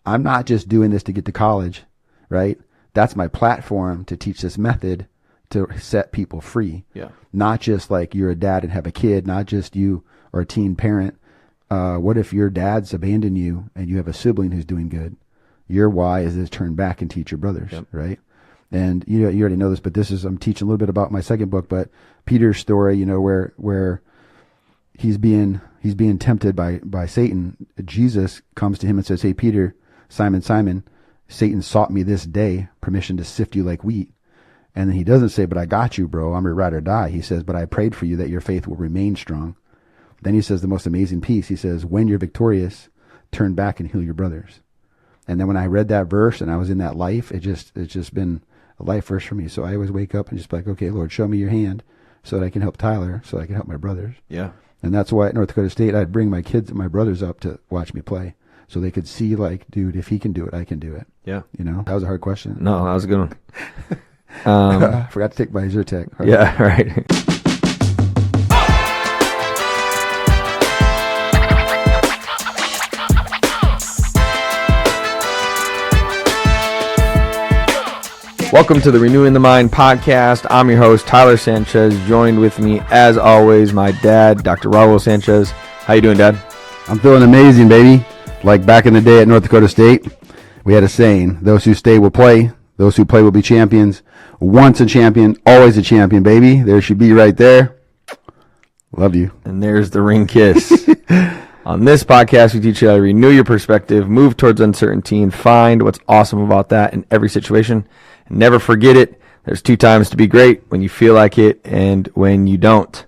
I'm not just doing this to get to college, right? That's my platform to teach this method to set people free. Yeah. Not just like you're a dad and have a kid, not just you or a teen parent. What if your dad's abandoned you and you have a sibling who's doing good? Your why is to turn back and teach your brothers, right? And you already know this, but I'm teaching a little bit about my second book, but Peter's story, where he's being tempted by Satan. Jesus comes to him and says, "Hey, Peter, Simon, Simon, Satan sought me this day, permission to sift you like wheat." And then he doesn't say, "But I got you, bro. I'm your ride or die." He says, "But I prayed for you that your faith will remain strong." Then he says the most amazing piece. He says, "When you're victorious, turn back and heal your brothers." And then when I read that verse and I was in that life, it's just been a life verse for me. So I always wake up and just be like, "Okay, Lord, show me your hand so that I can help Tyler, so I can help my brothers." Yeah. And that's why at North Dakota State, I'd bring my kids and my brothers up to watch me play so they could see, like, dude, if he can do it, I can do it. Yeah. That was a hard question. No, that was a good one. I forgot to take my Zyrtec. Yeah, right. Welcome to the Renewing the Mind podcast. I'm your host, Tyler Sanchez. Joined with me, as always, my dad, Dr. Raul Sanchez. How you doing, Dad? I'm feeling amazing, baby. Like back in the day at North Dakota State, we had a saying, "Those who stay will play. Those who play will be champions. Once a champion, always a champion, baby." There she be right there. Love you. And there's the ring kiss. On this podcast, we teach you how to renew your perspective, move towards uncertainty, and find what's awesome about that in every situation. And never forget it. There's 2 times to be great: when you feel like it and when you don't.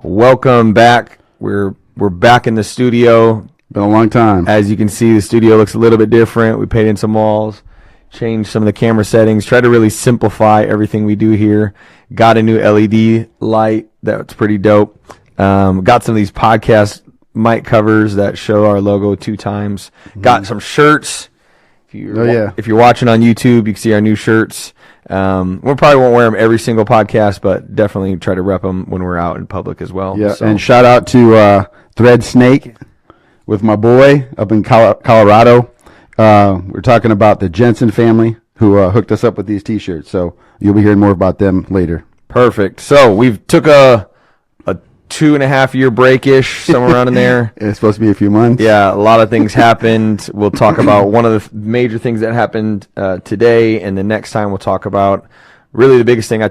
Welcome back. We're back in the studio. Been a long time. As you can see, the studio looks a little bit different. We painted some walls, changed some of the camera settings, try to really simplify everything we do here. Got a new LED light that's pretty dope. Got some of these podcast mic covers that show our logo 2 times. Got some shirts. If you're watching on YouTube, you can see our new shirts. We probably won't wear them every single podcast, but definitely try to rep them when we're out in public as well. Yeah, so. And shout out to Thread Snake with my boy up in Colorado. We're talking about the Jensen family who hooked us up with these T-shirts. So you'll be hearing more about them later. Perfect. So we've took a 2.5-year break-ish, somewhere around in there. It's supposed to be a few months. Yeah, a lot of things happened. We'll talk about one of the major things that happened today, and the next time we'll talk about really the biggest thing. I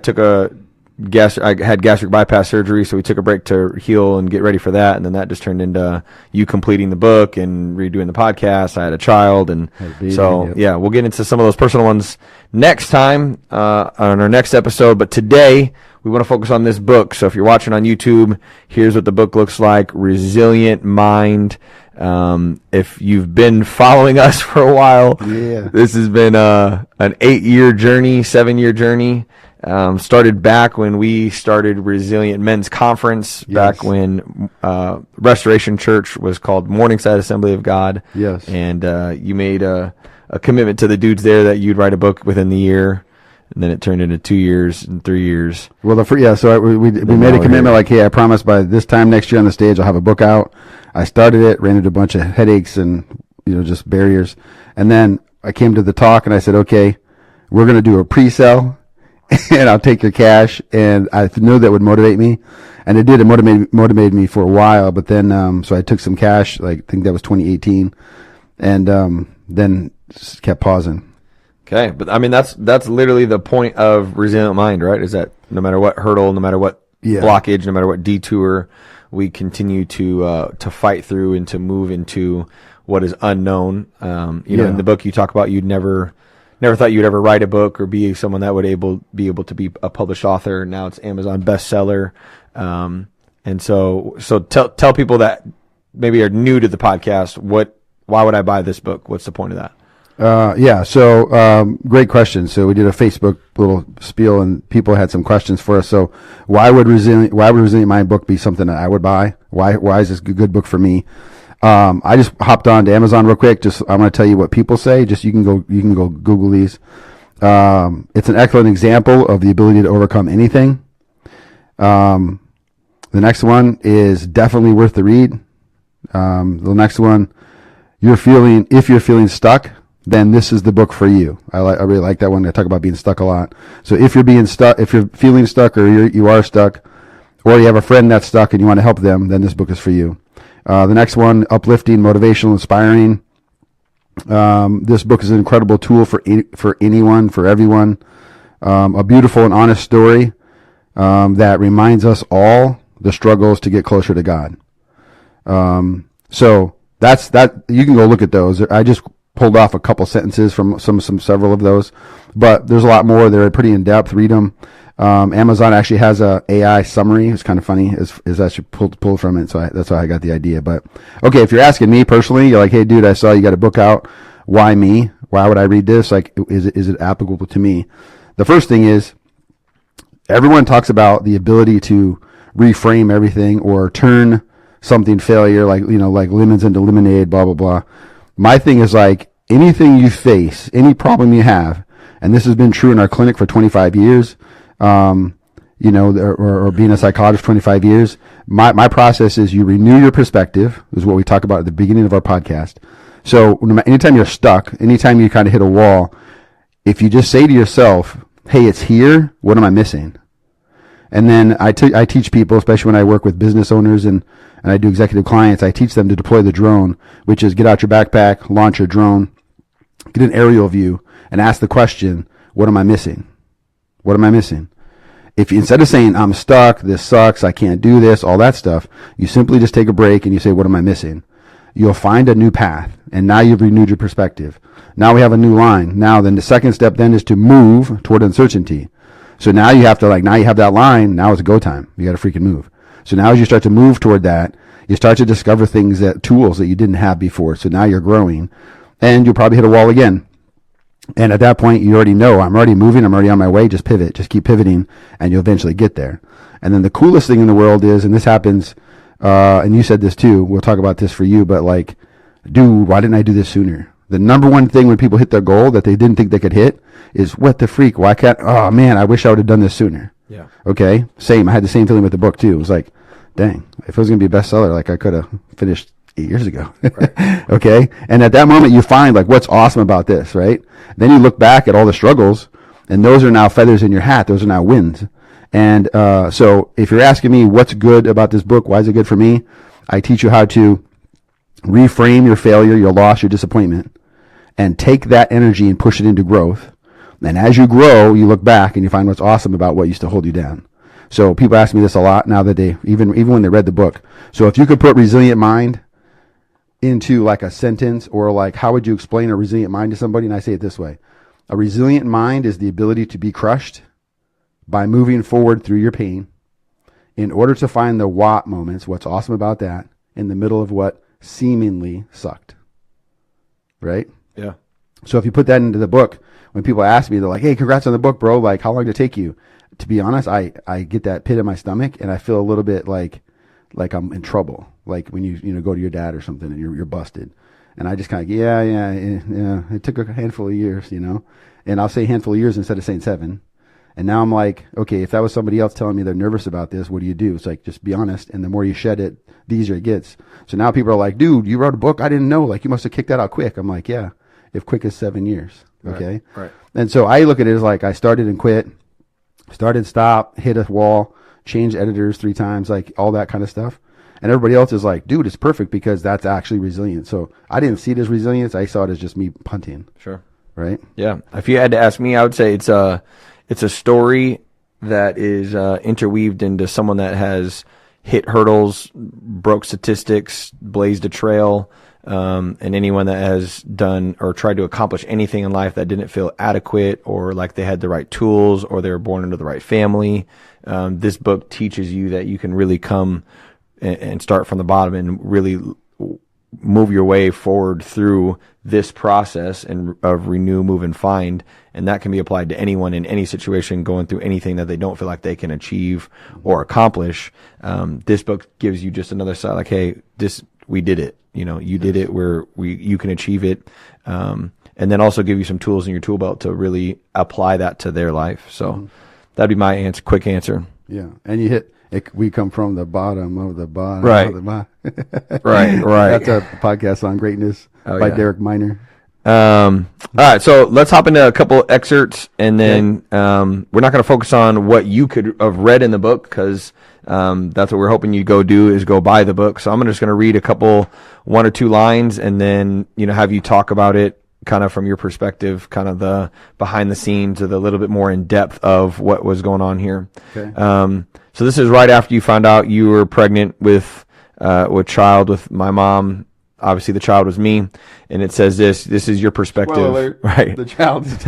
had gastric bypass surgery, so we took a break to heal and get ready for that, and then that just turned into you completing the book and redoing the podcast. I had a child, and yeah, we'll get into some of those personal ones next time on our next episode. But today we want to focus on this book. So if you're watching on YouTube, here's what the book looks like: Resilient Mind. If you've been following us for a while, this has been an 8-year journey, 7-year journey. Started back when we started Resilient Men's Conference, back when Restoration Church was called Morningside Assembly of God. Yes. And you made a commitment to the dudes there that you'd write a book within the year. And then it turned into 2 years and 3 years. Well, so we made a commitment like, hey, I promise by this time next year on the stage I'll have a book out. I started it, ran into a bunch of headaches and just barriers. And then I came to the talk and I said, okay, we're going to do a pre-sale and I'll take your cash. And I knew that would motivate me. And it did. It motivated me for a while. But then so I took some cash, I think that was 2018, and then just kept pausing. Okay, but I mean that's literally the point of Resilient Mind, right? Is that no matter what hurdle, no matter what blockage, no matter what detour, we continue to fight through and to move into what is unknown. In the book you talk about you'd never thought you'd ever write a book or be someone that would be able to be a published author. Now it's Amazon bestseller, and so tell people that maybe are new to the podcast why would I buy this book? What's the point of that? So great question. So we did a Facebook little spiel and people had some questions for us. So why would Resilient Mind book be something that I would buy? Why is this a good book for me? I just hopped on to Amazon real quick. I'm going to tell you what people say. Just you can go Google these. It's an excellent example of the ability to overcome anything. The next one is definitely worth the read. The next one, if you're feeling stuck, then this is the book for you. I really like that one. I talk about being stuck a lot. So if you're being stuck, if you're feeling stuck, or you are stuck, or you have a friend that's stuck and you want to help them, then this book is for you. The next one, uplifting, motivational, inspiring. This book is an incredible tool for anyone, for everyone. A beautiful and honest story that reminds us all the struggles to get closer to God. So that's that. You can go look at those. I just pulled off a couple sentences from several of those, but there's a lot more. They're pretty in depth. Read them. Amazon actually has a AI summary. It's kind of funny as I should pull from it. So that's why I got the idea. But okay, if you're asking me personally, you're like, hey dude, I saw you got a book out. Why me? Why would I read this? Like, is it applicable to me? The first thing is, everyone talks about the ability to reframe everything or turn something failure, like lemons into lemonade, blah, blah, blah. My thing is like, anything you face, any problem you have, and this has been true in our clinic for 25 years, or being a psychologist 25 years, my process is you renew your perspective, is what we talk about at the beginning of our podcast. So anytime you're stuck, anytime you kind of hit a wall, if you just say to yourself, hey, it's here, what am I missing? And then I teach people, especially when I work with business owners and I do executive clients, I teach them to deploy the drone, which is get out your backpack, launch your drone, get an aerial view, and ask the question, what am I missing? What am I missing? If you, instead of saying, I'm stuck, this sucks, I can't do this, all that stuff, you simply just take a break and you say, what am I missing? You'll find a new path, and now you've renewed your perspective. Now we have a new line. Now then the second step then is to move toward uncertainty. So now you have to now you have that line, now it's go time. You got to freaking move. So now as you start to move toward that, you start to discover tools that you didn't have before. So now you're growing, and you'll probably hit a wall again. And at that point, you already know, I'm already moving, I'm already on my way, just pivot, just keep pivoting, and you'll eventually get there. And then the coolest thing in the world is, and this happens, and you said this too, we'll talk about this for you, but like, dude, why didn't I do this sooner? The number one thing when people hit their goal that they didn't think they could hit is, what the freak, why can't, oh man, I wish I would have done this sooner. Yeah. Okay, same, I had the same feeling with the book too. It was like, dang, if it was going to be a bestseller, like I could have finished 8 years ago. Right. Okay. And at that moment you find like, what's awesome about this, right? Then you look back at all the struggles, and those are now feathers in your hat. Those are now wins. And, so if you're asking me what's good about this book, why is it good for me? I teach you how to reframe your failure, your loss, your disappointment, and take that energy and push it into growth. And as you grow, you look back and you find what's awesome about what used to hold you down. So people ask me this a lot now that they, even when they read the book. So if you could put resilient mind into like a sentence, or like, how would you explain a resilient mind to somebody? And I say it this way. A resilient mind is the ability to be crushed by moving forward through your pain in order to find the what moments, what's awesome about that, in the middle of what seemingly sucked. Right? Yeah. So if you put that into the book, when people ask me, they're like, hey, congrats on the book, bro. Like, how long did it take you? To be honest, I get that pit in my stomach, and I feel a little bit like I'm in trouble. Like when you go to your dad or something and you're busted. And I just kind of, yeah. It took a handful of years, and I'll say handful of years instead of saying 7. And now I'm like, okay, if that was somebody else telling me they're nervous about this, what do you do? It's like, just be honest. And the more you shed it, the easier it gets. So now people are like, dude, you wrote a book? I didn't know. Like, you must have kicked that out quick. I'm like, yeah, if quick is 7 years. Okay. Right. And so I look at it as like, I started and quit, started, stopped, hit a wall, changed editors 3 times, like all that kind of stuff. And everybody else is like, dude, it's perfect because that's actually resilient. So I didn't see it as resilience. I saw it as just me punting. Sure. Right? Yeah. If you had to ask me, I would say it's a story that is interweaved into someone that has hit hurdles, broke statistics, blazed a trail, and anyone that has done or tried to accomplish anything in life that didn't feel adequate or like they had the right tools or they were born into the right family. This book teaches you that you can really come and start from the bottom and really move your way forward through this process of renew, move, and find. And that can be applied to anyone in any situation going through anything that they don't feel like they can achieve or accomplish. This book gives you just another side, like, hey, we did it. You did it where you can achieve it. And then also give you some tools in your tool belt to really apply that to their life. So that'd be my answer, quick answer. Yeah. And you hit, we come from the bottom of the bottom. Right. Of the bottom. Right. That's a podcast on greatness by Derek Miner. All right, so let's hop into a couple excerpts, and then we're not going to focus on what you could have read in the book, because that's what we're hoping you go do, is go buy the book. So I'm just going to read a couple, 1 or 2 lines, and then have you talk about it kind of from your perspective, kind of the behind the scenes, or the little bit more in depth of what was going on here. Okay. So this is right after you found out you were pregnant with child with my mom. Obviously, the child was me, and it says this is your perspective. Spoiler alert, right? The child's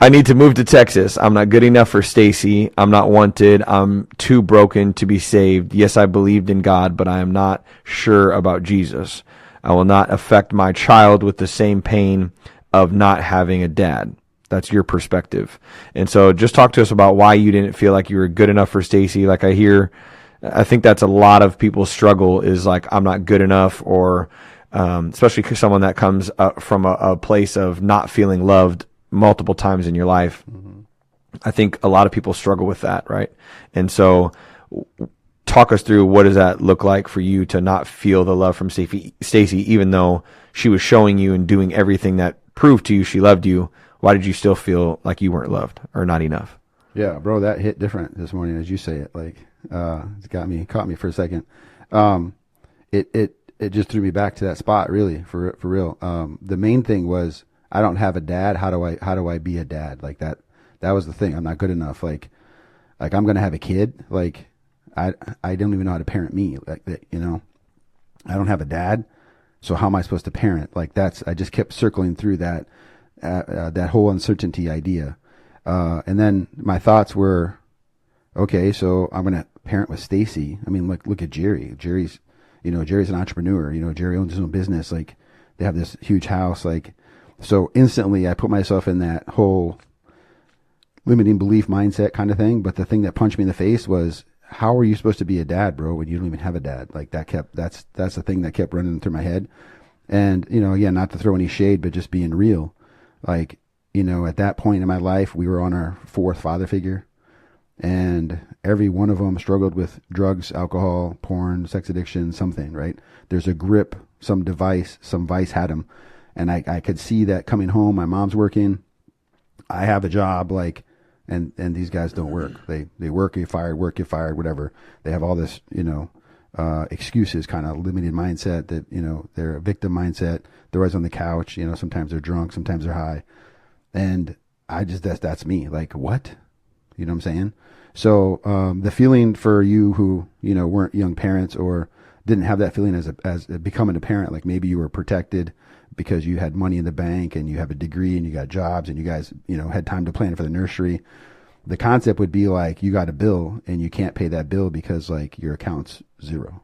I need to move to Texas. I'm not good enough for Stacy. I'm not wanted. I'm too broken to be saved. Yes, I believed in God, but I am not sure about Jesus. I will not affect my child with the same pain of not having a dad. That's your perspective. And so just talk to us about why you didn't feel like you were good enough for Stacy. Like I think that's a lot of people's struggle, is like, I'm not good enough, or especially someone that comes from a place of not feeling loved multiple times in your life. Mm-hmm. I think a lot of people struggle with that, right? And so talk us through, what does that look like for you to not feel the love from Stacy, even though she was showing you and doing everything that proved to you she loved you? Why did you still feel like you weren't loved or not enough? Yeah, bro, that hit different this morning as you say it. Like, it's caught me for a second. It just threw me back to that spot, really, for real. The main thing was, I don't have a dad. How do I be a dad? Like that was the thing. I'm not good enough. Like I'm going to have a kid. Like I don't even know how to parent me. Like that, I don't have a dad. So how am I supposed to parent? Like I just kept circling through that whole uncertainty idea. And then my thoughts were, okay, so I'm going to parent with Stacy. I mean, look at Jerry. Jerry's an entrepreneur. Jerry owns his own business. Like, they have this huge house. Like, so instantly I put myself in that whole limiting belief mindset kind of thing. But the thing that punched me in the face was, how are you supposed to be a dad, bro, when you don't even have a dad? Like, that's the thing that kept running through my head. And, again, not to throw any shade, but just being real. Like, at that point in my life, we were on our 4th father figure, and every one of them struggled with drugs, alcohol, porn, sex addiction, something, right? There's a grip, some device, some vice had them. And I could see that coming home. My mom's working. I have a job, like, and these guys don't work. They work, get fired, whatever. They have all this, excuses, kind of limited mindset that, they're a victim mindset. They're always on the couch. Sometimes they're drunk, sometimes they're high. And that's me. Like, what? You know what I'm saying? So, the feeling for you who, weren't young parents or didn't have that feeling as becoming a parent, like maybe you were protected because you had money in the bank and you have a degree and you got jobs and you guys, had time to plan for the nursery. The concept would be like, you got a bill and you can't pay that bill because like your account's zero.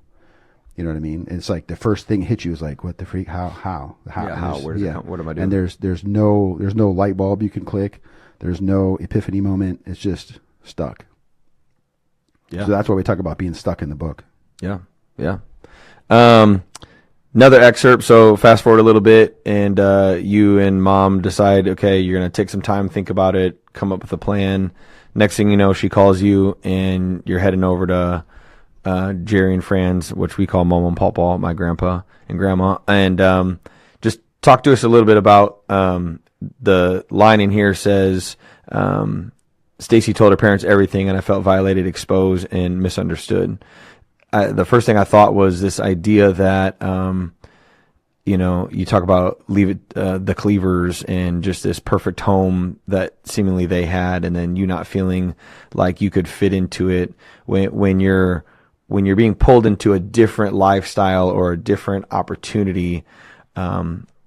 You know what I mean? It's like the first thing hit you is like, what the freak? How? Yeah, how? Where's it come? What am I doing? And there's no light bulb you can click. There's no epiphany moment. It's just stuck. Yeah. So that's why we talk about being stuck in the book. Yeah. Yeah. Another excerpt. So fast forward a little bit, and you and mom decide, okay, you're going to take some time, think about it, come up with a plan. Next thing you know, she calls you, and you're heading over to Jerry and Fran's, which we call Mom and Pawpaw, my grandpa and grandma. And just talk to us a little bit about the line in here says, Stacy told her parents everything, and I felt violated, exposed, and misunderstood. The first thing I thought was this idea that, you talk about the Cleavers and just this perfect home that seemingly they had, and then you not feeling like you could fit into it when you're being pulled into a different lifestyle or a different opportunity.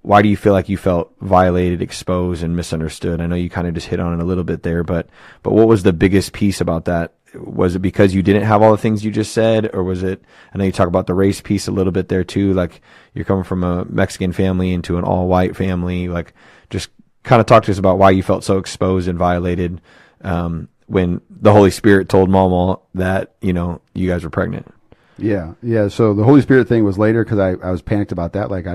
Why do you feel like you felt violated, exposed, and misunderstood? I know you kind of just hit on it a little bit there, but what was the biggest piece about that? Was it because you didn't have all the things you just said, or was it, I know you talk about the race piece a little bit there too, like you're coming from a Mexican family into an all-white family, like just kind of talk to us about why you felt so exposed and violated when the Holy Spirit told Mama that, you guys were pregnant. Yeah. So the Holy Spirit thing was later because I was panicked about that. Like,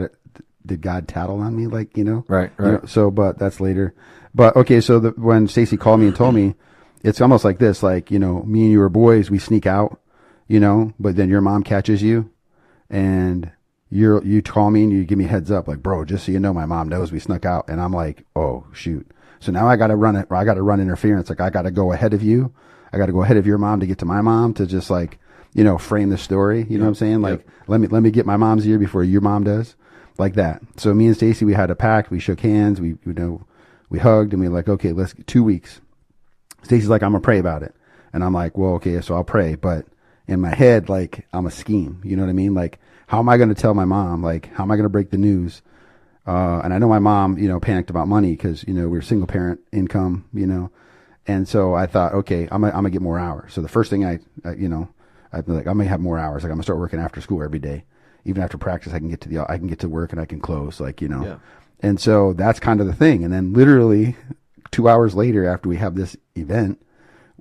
did God tattle on me? Like, Right. But that's later. But okay, so when Stacy called me and told me, it's almost like this, like, me and you were boys, we sneak out, but then your mom catches you and, you call me and you give me a heads up, like, bro, just so you know, my mom knows we snuck out. And I'm like, oh shoot. So now I got to run it. I got to run interference. Like, I got to go ahead of you. I got to go ahead of your mom to get to my mom to just like, frame the story. You know what I'm saying? Like, let me get my mom's ear before your mom does, like that. So me and Stacy, we had a pact. We shook hands. We hugged, and we were like, okay, let's 2 weeks. Stacy's like, I'm gonna pray about it, and I'm like, well, okay, so I'll pray, but in my head, like, I'm a scheme. You know what I mean? Like, how am I gonna tell my mom? Like, how am I gonna break the news? And I know my mom, panicked about money because we're single parent income, and so I thought, okay, I'm gonna get more hours. So the first thing I'd be like, I'm gonna have more hours. Like, I'm gonna start working after school every day, even after practice. I can get to work and I can close, like. Yeah. And so that's kind of the thing. And then literally 2 hours later, after we have this event,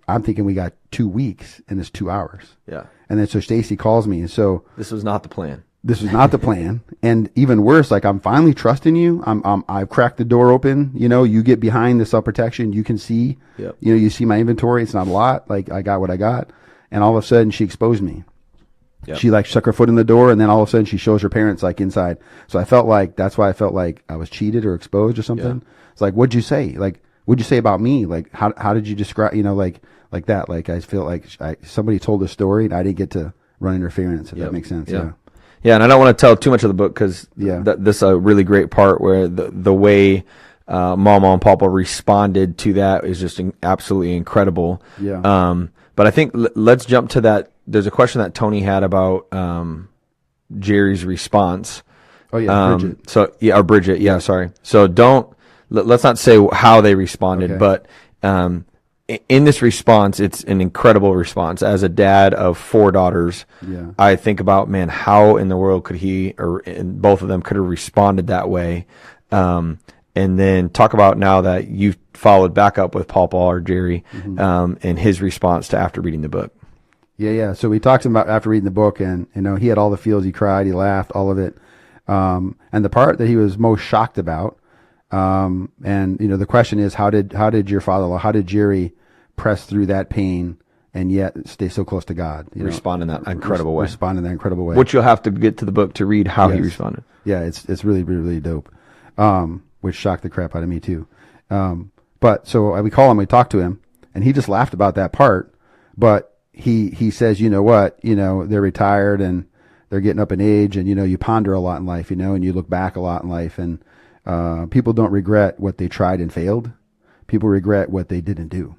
I'm thinking we got 2 weeks and it's 2 hours. Yeah. And then so Stacy calls me, and so this was not the plan. This was not the plan. And even worse, like, I'm finally trusting you. I've cracked the door open. You get behind the cell protection. You can see, Yep. You see my inventory. It's not a lot. Like, I got what I got. And all of a sudden she exposed me. Yep. She like stuck her foot in the door, and then all of a sudden she shows her parents like inside. So that's why I felt like I was cheated or exposed or something. Yeah. It's like, what'd you say? Like, what'd you say about me? Like, how did you describe, like that? Like, I feel like somebody told a story and I didn't get to run interference, if that makes sense. Yeah. Yeah. And I don't want to tell too much of the book because this is a really great part where the way Mama and Papa responded to that is just absolutely incredible. Yeah. But I think let's jump to that. There's a question that Tony had about Jerry's response. Oh yeah, Bridget. Or Bridget. Yeah, sorry. So let's not say how they responded, okay. But in this response, it's an incredible response. As a dad of 4 daughters, I think about, man, how in the world could he and both of them could have responded that way? And then talk about now that you've followed back up with Paul or Jerry, and his response to after reading the book. Yeah. So we talked about after reading the book, and he had all the feels. He cried, he laughed, all of it. And the part that he was most shocked about, and the question is, how did your father-in-law, how did Jerry press through that pain and yet stay so close to God? Respond in that incredible way. Respond in that incredible way. Which you'll have to get to the book to read how he responded. Yeah, it's really, really, really dope. Which shocked the crap out of me too. But so we call him, we talk to him, and he just laughed about that part. But he says, you know what, they're retired and they're getting up in age, and you ponder a lot in life, and you look back a lot in life, and people don't regret what they tried and failed. People regret what they didn't do.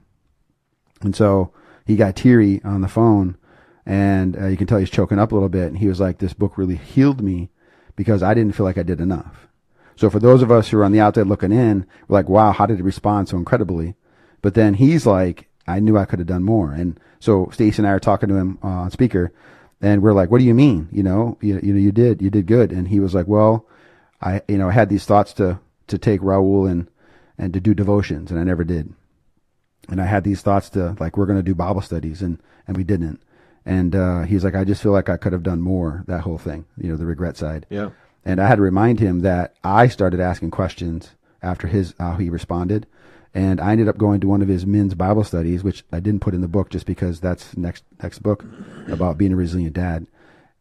And so he got teary on the phone, and you can tell he's choking up a little bit. And he was like, this book really healed me because I didn't feel like I did enough. So for those of us who are on the outside looking in, we're like, wow, how did it respond so incredibly? But then he's like, I knew I could have done more. And so Stacey and I are talking to him on speaker, and we're like, what do you mean? You did good. And he was like, well, I had these thoughts to take Raul and to do devotions, and I never did. And I had these thoughts to, like, we're going to do Bible studies, and we didn't. And he's like, I just feel like I could have done more, that whole thing, the regret side. Yeah. And I had to remind him that I started asking questions after how he responded. And I ended up going to one of his men's Bible studies, which I didn't put in the book just because that's next book about being a resilient dad.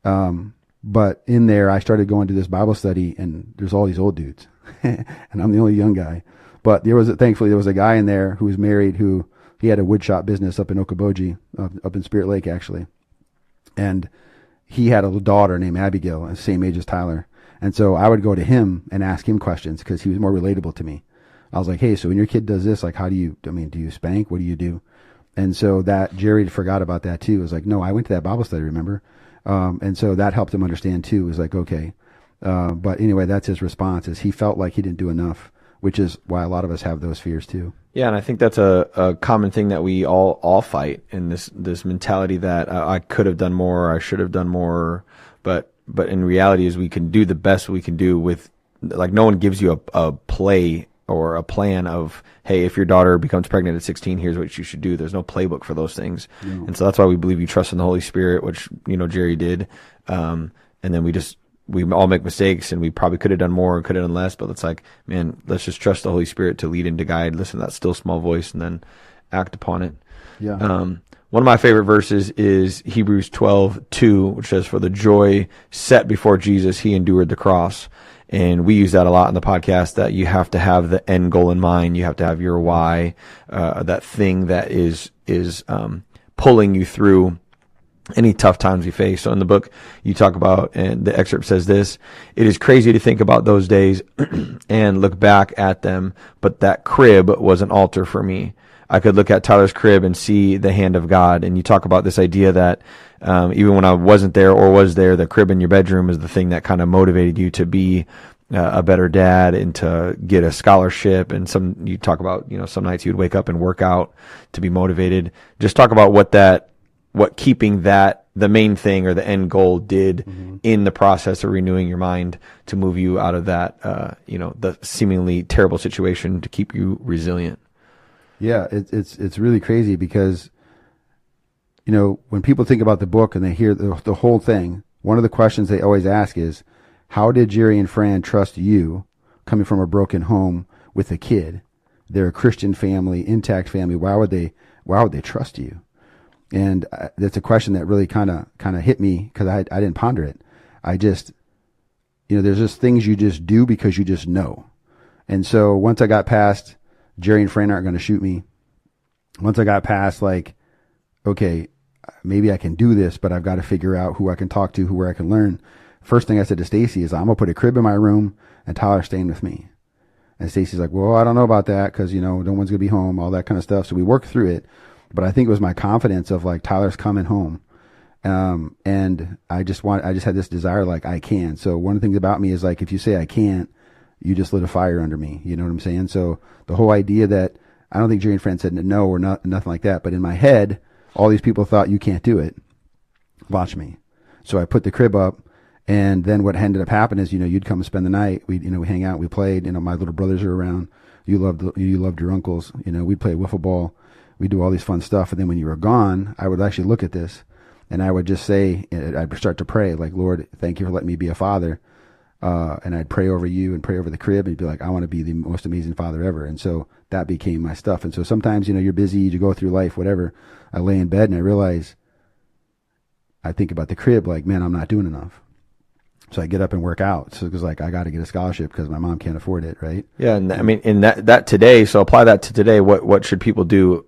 But in there, I started going to this Bible study, and there's all these old dudes, and I'm the only young guy. But thankfully there was a guy in there who was married, who he had a woodshop business up in Okoboji, up in Spirit Lake actually, and he had a daughter named Abigail, the same age as Tyler. And so I would go to him and ask him questions because he was more relatable to me. I was like, hey, so when your kid does this, like, do you spank? What do you do? And so that Jerry forgot about that too. It was like, no, I went to that Bible study, remember? And so that helped him understand too. It was like, okay. But anyway, that's his response, is he felt like he didn't do enough, which is why a lot of us have those fears too. Yeah. And I think that's a common thing that we all fight in this mentality that I could have done more, I should have done more. But in reality is we can do the best we can do with, like, no one gives you a play or a plan of, hey, if your daughter becomes pregnant at 16, here's what you should do. There's no playbook for those things. No. And so that's why we believe you trust in the Holy Spirit, which, Jerry did. And then we all make mistakes, and we probably could have done more and could have done less, but it's like, man, let's just trust the Holy Spirit to lead and to guide, listen to that still small voice, and then act upon it. Yeah. One of my favorite verses is Hebrews 12:2, which says, "For the joy set before Jesus, he endured the cross." And we use that a lot in the podcast, that you have to have the end goal in mind. You have to have your why, that thing that is pulling you through any tough times you face. So in the book, you talk about, and the excerpt says this: "It is crazy to think about those days and look back at them, but that crib was an altar for me. I could look at Tyler's crib and see the hand of God." And you talk about this idea that even when I wasn't there or was there, the crib in your bedroom is the thing that kind of motivated you to be a better dad and to get a scholarship. And you talk about, some nights you'd wake up and work out to be motivated. Just talk about what keeping that the main thing or the end goal did in the process of renewing your mind to move you out of that, the seemingly terrible situation, to keep you resilient. Yeah, it's really crazy because, when people think about the book and they hear the whole thing, one of the questions they always ask is, how did Jerry and Fran trust you, coming from a broken home with a kid? They're a Christian family, intact family. Why would they trust you? And that's a question that really kind of hit me, because I didn't ponder it. I just, there's just things you just do because you just know. And so once I got past Jerry and Fran aren't going to shoot me, once I got past like, okay, maybe I can do this, but I've got to figure out who I can talk to, where I can learn. First thing I said to Stacy is, I'm going to put a crib in my room and Tyler's staying with me. And Stacy's like, well, I don't know about that, because, no one's going to be home, all that kind of stuff. So we worked through it. But I think it was my confidence of like, Tyler's coming home. And I just had this desire, like, I can. So one of the things about me is like, if you say I can't, you just lit a fire under me. You know what I'm saying? So the whole idea that, I don't think Jerry and Fran said no or nothing like that. But in my head, all these people thought, you can't do it. Watch me. So I put the crib up. And then what ended up happening is, you'd come and spend the night. We hang out, we played. My little brothers are around. You loved your uncles. We'd play wiffle ball. We do all these fun stuff. And then when you were gone, I would actually look at this and I would just say, I'd start to pray, like, Lord, thank you for letting me be a father. And I'd pray over you and pray over the crib and be like, I want to be the most amazing father ever. And so that became my stuff. And so sometimes, you're busy, you go through life, whatever. I lay in bed and I realize, I think about the crib, like, man, I'm not doing enough. So I get up and work out. So it was like, I got to get a scholarship because my mom can't afford it. Right. Yeah. And in that today, so apply that to today. What should people do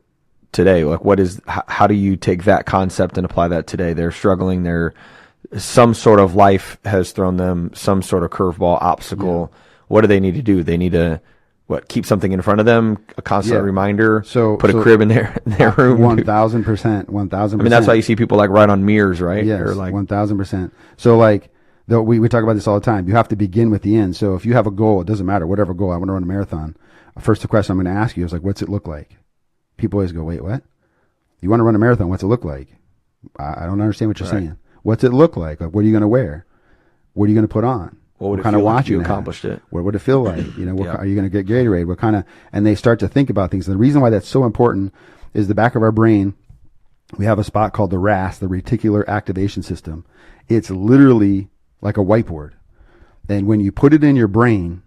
today? Like, how do you take that concept and apply that today? They're struggling. Some sort of life has thrown them some sort of curveball, obstacle. Yeah. What do they need to do? They need to, keep something in front of them, a constant reminder, put a crib in their room. 1,000%. That's why you see people like write on mirrors, right? Yes, or like 1,000%. So like, we talk about this all the time. You have to begin with the end. So if you have a goal, it doesn't matter, whatever goal, I want to run a marathon. First, the question I'm going to ask you is like, what's it look like? People always go, wait, what? You want to run a marathon? What's it look like? I don't understand what you're saying. What's it look like? Like, what are you going to wear? What are you going to put on? What kind of watch you accomplished it? What would it feel like? Are you going to get Gatorade? What kind of? And they start to think about things. And the reason why that's so important is the back of our brain. We have a spot called the RAS, the Reticular Activation System. It's literally like a whiteboard. And when you put it in your brain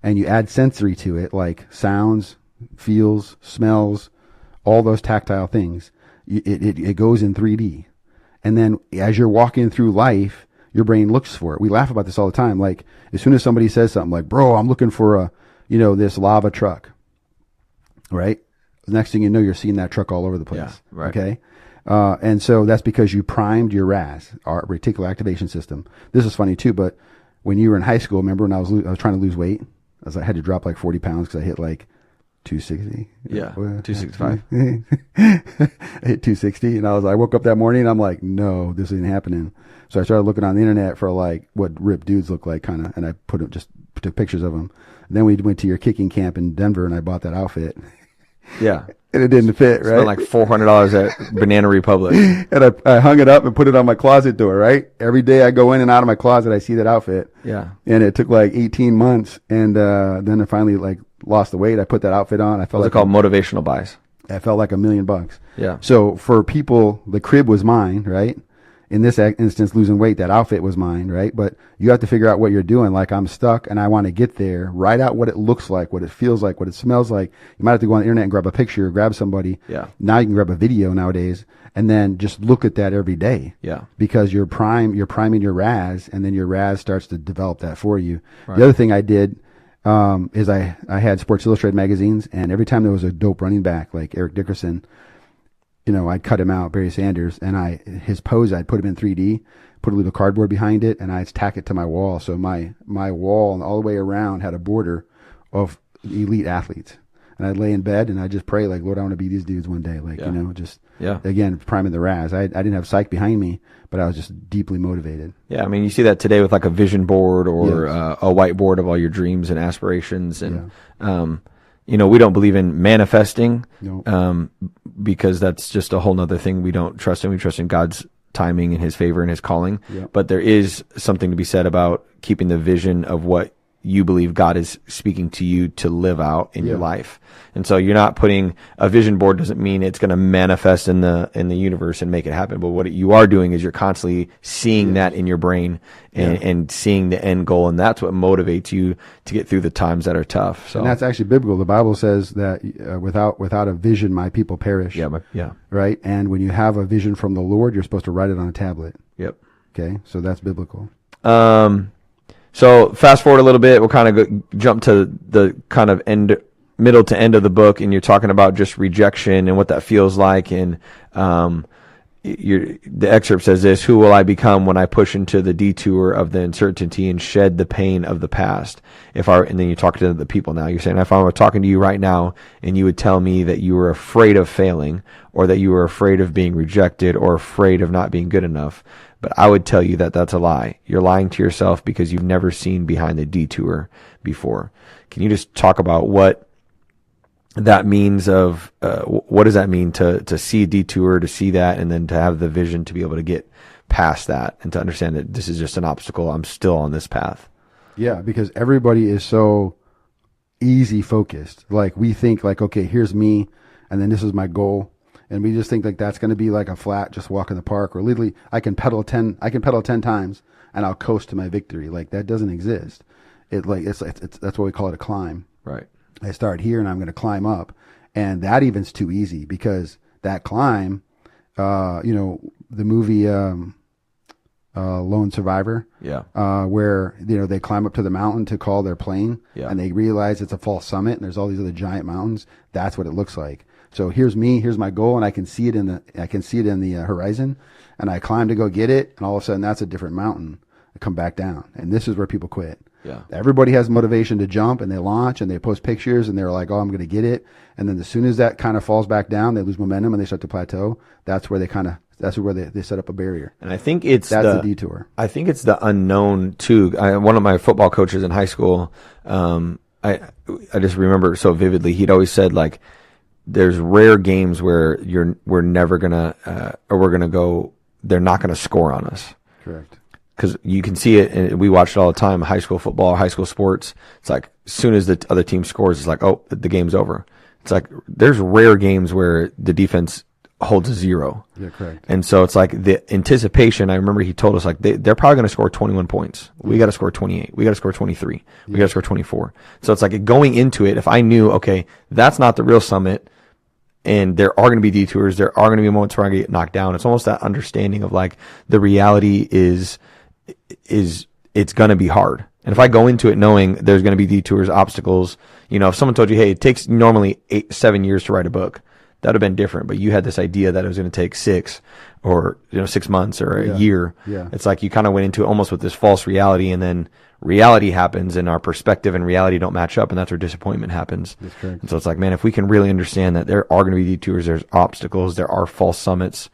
and you add sensory to it, like sounds, feels, smells, all those tactile things, it goes in 3D. And then as you're walking through life, your brain looks for it. We laugh about this all the time. Like, as soon as somebody says something like, bro, I'm looking for this lava truck, right? The next thing you know, you're seeing that truck all over the place. Yeah, right. Okay. And so that's because you primed your RAS, our reticular activation system. This is funny too, but when you were in high school, remember when I was trying to lose weight? I had to drop like 40 pounds because I hit like 260. Yeah, 265. I hit 260, and I woke up that morning and I'm like, no, this isn't happening. So I started looking on the internet for like what ripped dudes look like, kind of, and I took pictures of them. And then we went to your kicking camp in Denver, and I bought that outfit. Yeah. And it didn't fit, right? Spent like $400 at Banana Republic. And I hung it up and put it on my closet door, right? Every day I go in and out of my closet, I see that outfit. Yeah. And it took like 18 months. And then I finally like lost the weight. I put that outfit on. I felt What's it called? Motivational buys. I felt like $1 million. Yeah. So for people, the crib was mine, right? in this instance, losing weight, that outfit was mine, right? But you have to figure out what you're doing. Like, I'm stuck and I want to get there. Write out what it looks like, what it feels like, what it smells like. You might have to go on the internet and grab a picture or grab somebody. Yeah. Now you can grab a video nowadays and then just look at that every day. Yeah. Because you're priming your RAS, and then your RAS starts to develop that for you. Right. The other thing I did is I had Sports Illustrated magazines, and every time there was a dope running back like Eric Dickerson, I'd cut him out, Barry Sanders, and his pose, I'd put him in 3D, put a little cardboard behind it, and I'd tack it to my wall. So my wall and all the way around had a border of elite athletes. And I'd lay in bed and I'd just pray, like, Lord, I want to be these dudes one day. Like, again, priming the RAS. I didn't have psych behind me, but I was just deeply motivated. Yeah, I mean, you see that today with like a vision board or a whiteboard of all your dreams and aspirations. And, we don't believe in manifesting because that's just a whole nother thing we don't trust in. We trust in God's timing and his favor and his calling. Yep. But there is something to be said about keeping the vision of what you believe God is speaking to you to live out in your life. And so you're not putting a vision board, doesn't mean it's going to manifest in the universe and make it happen. But what you are doing is you're constantly seeing that in your brain and seeing the end goal. And that's what motivates you to get through the times that are tough. So, and that's actually biblical. The Bible says that without a vision, my people perish. Yeah. Right. And when you have a vision from the Lord, you're supposed to write it on a tablet. Yep. Okay. So that's biblical. So fast forward a little bit, we'll kind of jump to the kind of middle to end of the book, and you're talking about just rejection and what that feels like. And the excerpt says this: "Who will I become when I push into the detour of the uncertainty and shed the pain of the past?" And then you talk to the people now. You're saying, if I were talking to you right now, and you would tell me that you were afraid of failing, or that you were afraid of being rejected, or afraid of not being good enough. But I would tell you that that's a lie. You're lying to yourself because you've never seen behind the detour before. Can you just talk about what that means what does that mean to see a detour, to see that, and then to have the vision to be able to get past that and to understand that this is just an obstacle. I'm still on this path. Yeah, because everybody is so easy focused. Like, we think like, okay, here's me, and then this is my goal. And we just think like that's going to be like a flat, just walk in the park, or literally I can pedal 10 times and I'll coast to my victory. Like, that doesn't exist. It's that's what we call it, a climb. Right. I start here and I'm going to climb up, and that even's too easy, because that climb, the movie, Lone Survivor, where, they climb up to the mountain to call their plane, and they realize it's a false summit and there's all these other giant mountains. That's what it looks like. So here's me, here's my goal, and I can see it in the horizon, and I climb to go get it, and all of a sudden that's a different mountain. I come back down, and this is where people quit. Yeah. Everybody has motivation to jump, and they launch, and they post pictures, and they're like, "Oh, I'm going to get it," and then as soon as that kind of falls back down, they lose momentum and they start to plateau. That's where they set up a barrier. And I think that's the detour. I think it's the unknown too. One of my football coaches in high school, I just remember so vividly. He'd always said, like, there's rare games where we're never gonna or we're gonna go. They're not gonna score on us. Correct. Because you can see it, and we watch it all the time. High school football, high school sports. It's like, as soon as the other team scores, it's like, oh, the game's over. It's like, there's rare games where the defense holds a 0. Yeah, correct. And so it's like the anticipation. I remember he told us, like, they're probably going to score 21 points. We got to score 28. We got to score 23. We got to score 24. So it's like, going into it, if I knew, okay, that's not the real summit, and there are going to be detours, there are going to be moments where I get knocked down. It's almost that understanding of, like, the reality is it's going to be hard. And if I go into it knowing there's going to be detours, obstacles, if someone told you, hey, it takes normally 7 years to write a book, that would have been different. But you had this idea that it was going to take 6 or 6 months or a year. Yeah. It's like you kind of went into it almost with this false reality, and then reality happens, and our perspective and reality don't match up, and that's where disappointment happens. That's correct. And so it's like, man, if we can really understand that there are going to be detours, there's obstacles, there are false summits,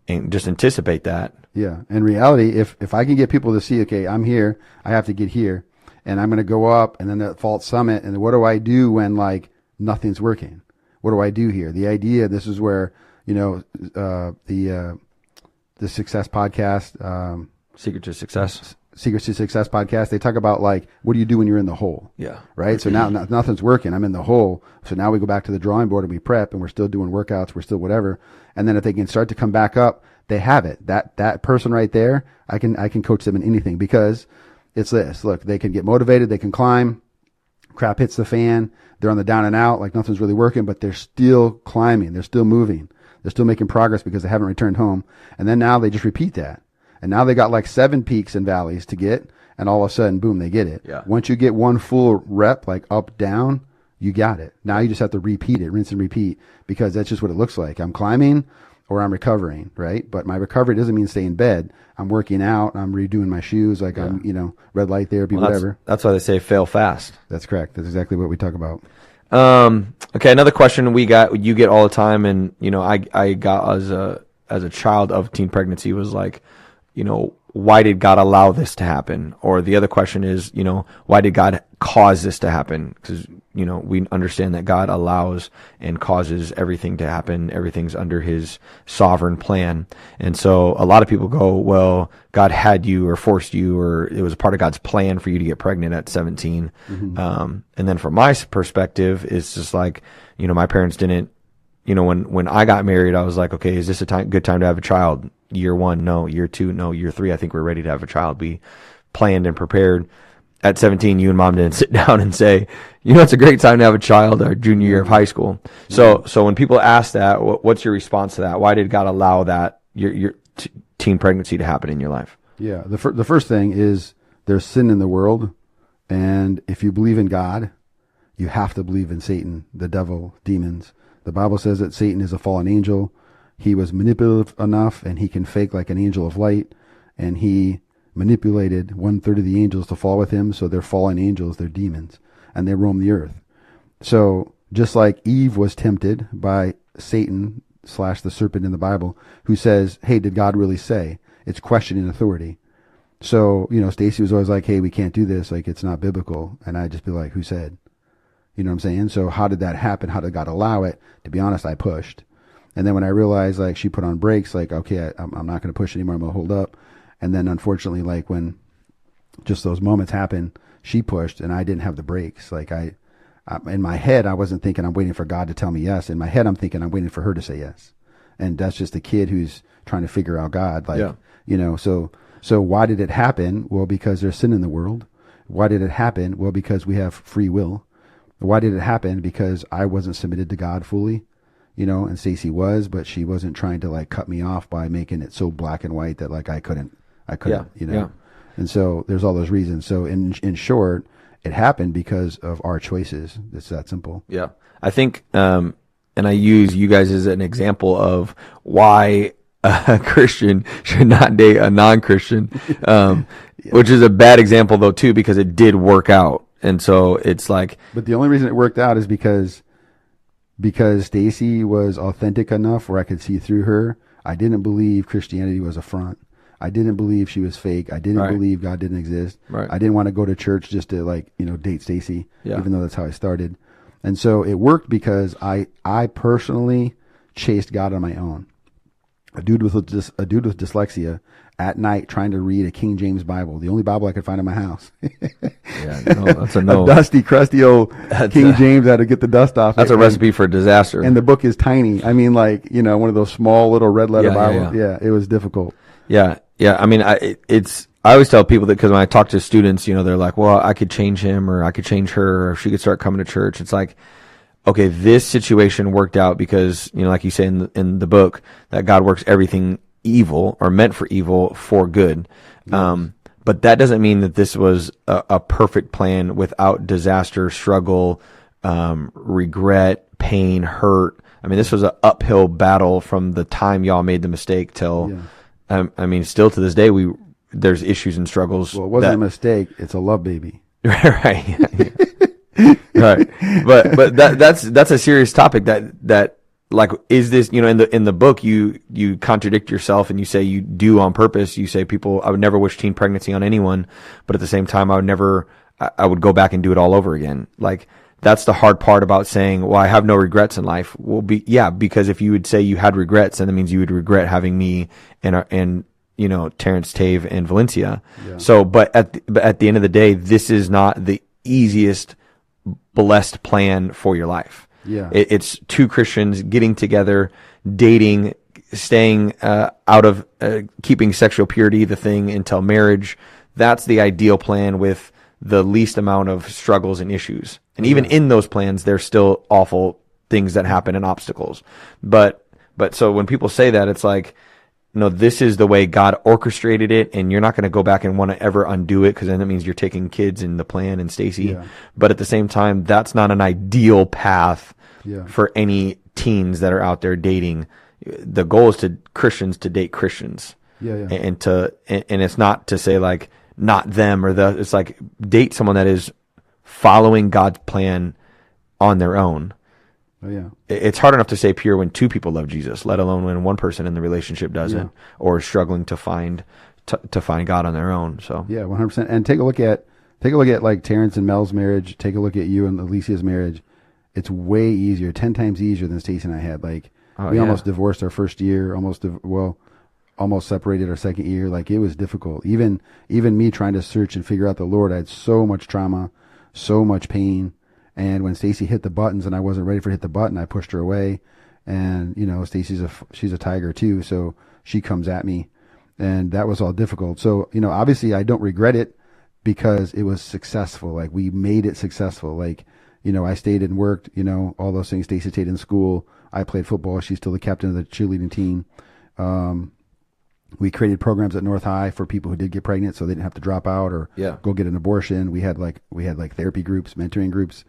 and just anticipate that. Yeah. In reality, if I can get people to see, okay, I'm here, I have to get here, and I'm going to go up, and then that false summit, and what do I do when, like, nothing's working? What do I do here? The idea, this is where, the Success podcast, Secret to Success podcast, they talk about, like, what do you do when you're in the hole? Yeah. Right? So now nothing's working. I'm in the hole. So now we go back to the drawing board and we prep, and we're still doing workouts. We're still whatever. And then if they can start to come back up, they have it. That person right there, I can coach them in anything, because it's this. Look, they can get motivated, they can climb, crap hits the fan, they're on the down and out, like nothing's really working, but they're still climbing, they're still moving, they're still making progress because they haven't returned home. And then now they just repeat that. And now they got like 7 peaks and valleys to get, and all of a sudden, boom, they get it. Yeah. Once you get one full rep, like up, down, you got it. Now you just have to repeat it, rinse and repeat, because that's just what it looks like. I'm climbing or I'm recovering, right? But my recovery doesn't mean stay in bed. I'm working out, I'm redoing my shoes, like I'm, red light therapy, whatever. That's why they say fail fast. That's correct. That's exactly what we talk about. Okay, another question you get all the time, and I got as a child of teen pregnancy was like, why did God allow this to happen? Or the other question is, why did God cause this to happen? Because we understand that God allows and causes everything to happen. Everything's under his sovereign plan. And so a lot of people go, well, God had you or forced you, or it was a part of God's plan for you to get pregnant at 17. Mm-hmm. And then from my perspective, it's just like, my parents didn't, when I got married, I was like, okay, is this a good time to have a child? Year 1, no. Year 2, no. Year 3, I think we're ready to have a child. We planned and prepared. At 17, you and mom didn't sit down and say, it's a great time to have a child, our junior year of high school. So when people ask that, what's your response to that? Why did God allow that, your teen pregnancy to happen in your life? Yeah. The first thing is there's sin in the world. And if you believe in God, you have to believe in Satan, the devil, demons. The Bible says that Satan is a fallen angel. He was manipulative enough, and he can fake like an angel of light, and he manipulated 1/3 of the angels to fall with him. So they're fallen angels, they're demons, and they roam the earth. So just like Eve was tempted by Satan / the serpent in the Bible, who says, hey, did God really say? It's questioning authority. So, Stacy was always like, hey, we can't do this. Like, it's not biblical. And I'd just be like, who said? You know what I'm saying? So how did that happen? How did God allow it? To be honest, I pushed. And then when I realized, like, she put on brakes, like, okay, I'm not going to push anymore. I'm going to hold up. And then unfortunately, like, when just those moments happen, she pushed and I didn't have the brakes. Like, I in my head, I wasn't thinking I'm waiting for God to tell me yes. In my head, I'm thinking I'm waiting for her to say yes. And that's just a kid who's trying to figure out God. Like, so why did it happen? Well, because there's sin in the world. Why did it happen? Well, because we have free will. Why did it happen? Because I wasn't submitted to God fully, and Stacey was, but she wasn't trying to like cut me off by making it so black and white that like I couldn't, Yeah. And so there's all those reasons. So in short, it happened because of our choices. It's that simple. Yeah. I think, and I use you guys as an example of why a Christian should not date a non-Christian, which is a bad example though too, because it did work out. And so it's like, but the only reason it worked out is because Stacy was authentic enough where I could see through her. I didn't believe Christianity was a front. I didn't believe she was fake. I didn't believe God didn't exist. Right. I didn't want to go to church just to date Stacy, even though that's how I started. And so it worked because I personally chased God on my own. A dude with dyslexia at night trying to read a King James Bible, the only Bible I could find in my house. That's a no. A dusty, crusty old King James that had to get the dust off. That's a recipe for disaster. And the book is tiny. I mean, like, one of those small little red letter Bibles. Yeah, it was difficult. Yeah. I mean, I always tell people that, because when I talk to students, they're like, well, I could change him, or I could change her, or she could start coming to church. It's like, okay, this situation worked out because, like you say in the book, that God works everything evil or meant for evil for good. Yes. But that doesn't mean that this was a perfect plan without disaster, struggle, regret, pain, hurt. I mean, this was an uphill battle from the time y'all made the mistake till, I mean, still to this day, there's issues and struggles. Well, it wasn't a mistake. It's a love baby. Right. Yeah. Right. But that's a serious topic that like, is this, in the book, you contradict yourself and you say you do on purpose. You say I would never wish teen pregnancy on anyone, but at the same time, I would go back and do it all over again. Like, that's the hard part about saying, well, I have no regrets in life. Well, because if you would say you had regrets, then that means you would regret having me and Terrence, Tave, and Valencia. Yeah. So, but at the end of the day, this is not the easiest blessed plan for your life. Yeah. It's two Christians getting together, dating, staying out of keeping sexual purity the thing until marriage. That's the ideal plan with the least amount of struggles and issues. And even in those plans, there's still awful things that happen and obstacles. But so when people say that, it's like, no, this is the way God orchestrated it, and you're not going to go back and want to ever undo it, because then that means you're taking kids in the plan and Stacy. Yeah. But at the same time, that's not an ideal path for any teens that are out there dating. The goal is to Christians to date Christians. And it's not to say like not them or it's like date someone that is following God's plan on their own. It's hard enough to say pure when two people love Jesus, let alone when one person in the relationship doesn't or is struggling to find God on their own. So 100%. And take a look at like Terrence and Mel's marriage. Take a look at you and Alicia's marriage. It's way easier, 10 times easier than Stacey and I had. Like we almost divorced our first year, almost separated our second year. Like it was difficult. Even me trying to search and figure out the Lord, I had so much trauma, so much pain. And when Stacy hit the buttons and I wasn't ready for hit the button, I pushed her away. And, you know, she's a tiger too. So she comes at me, and that was all difficult. So, you know, obviously I don't regret it because it was successful. Like we made it successful. Like, you know, I stayed and worked, you know, all those things. Stacy stayed in school. I played football. She's still the captain of the cheerleading team. We created programs at North High for people who did get pregnant, so they didn't have to drop out or go get an abortion. We had like therapy groups, mentoring groups.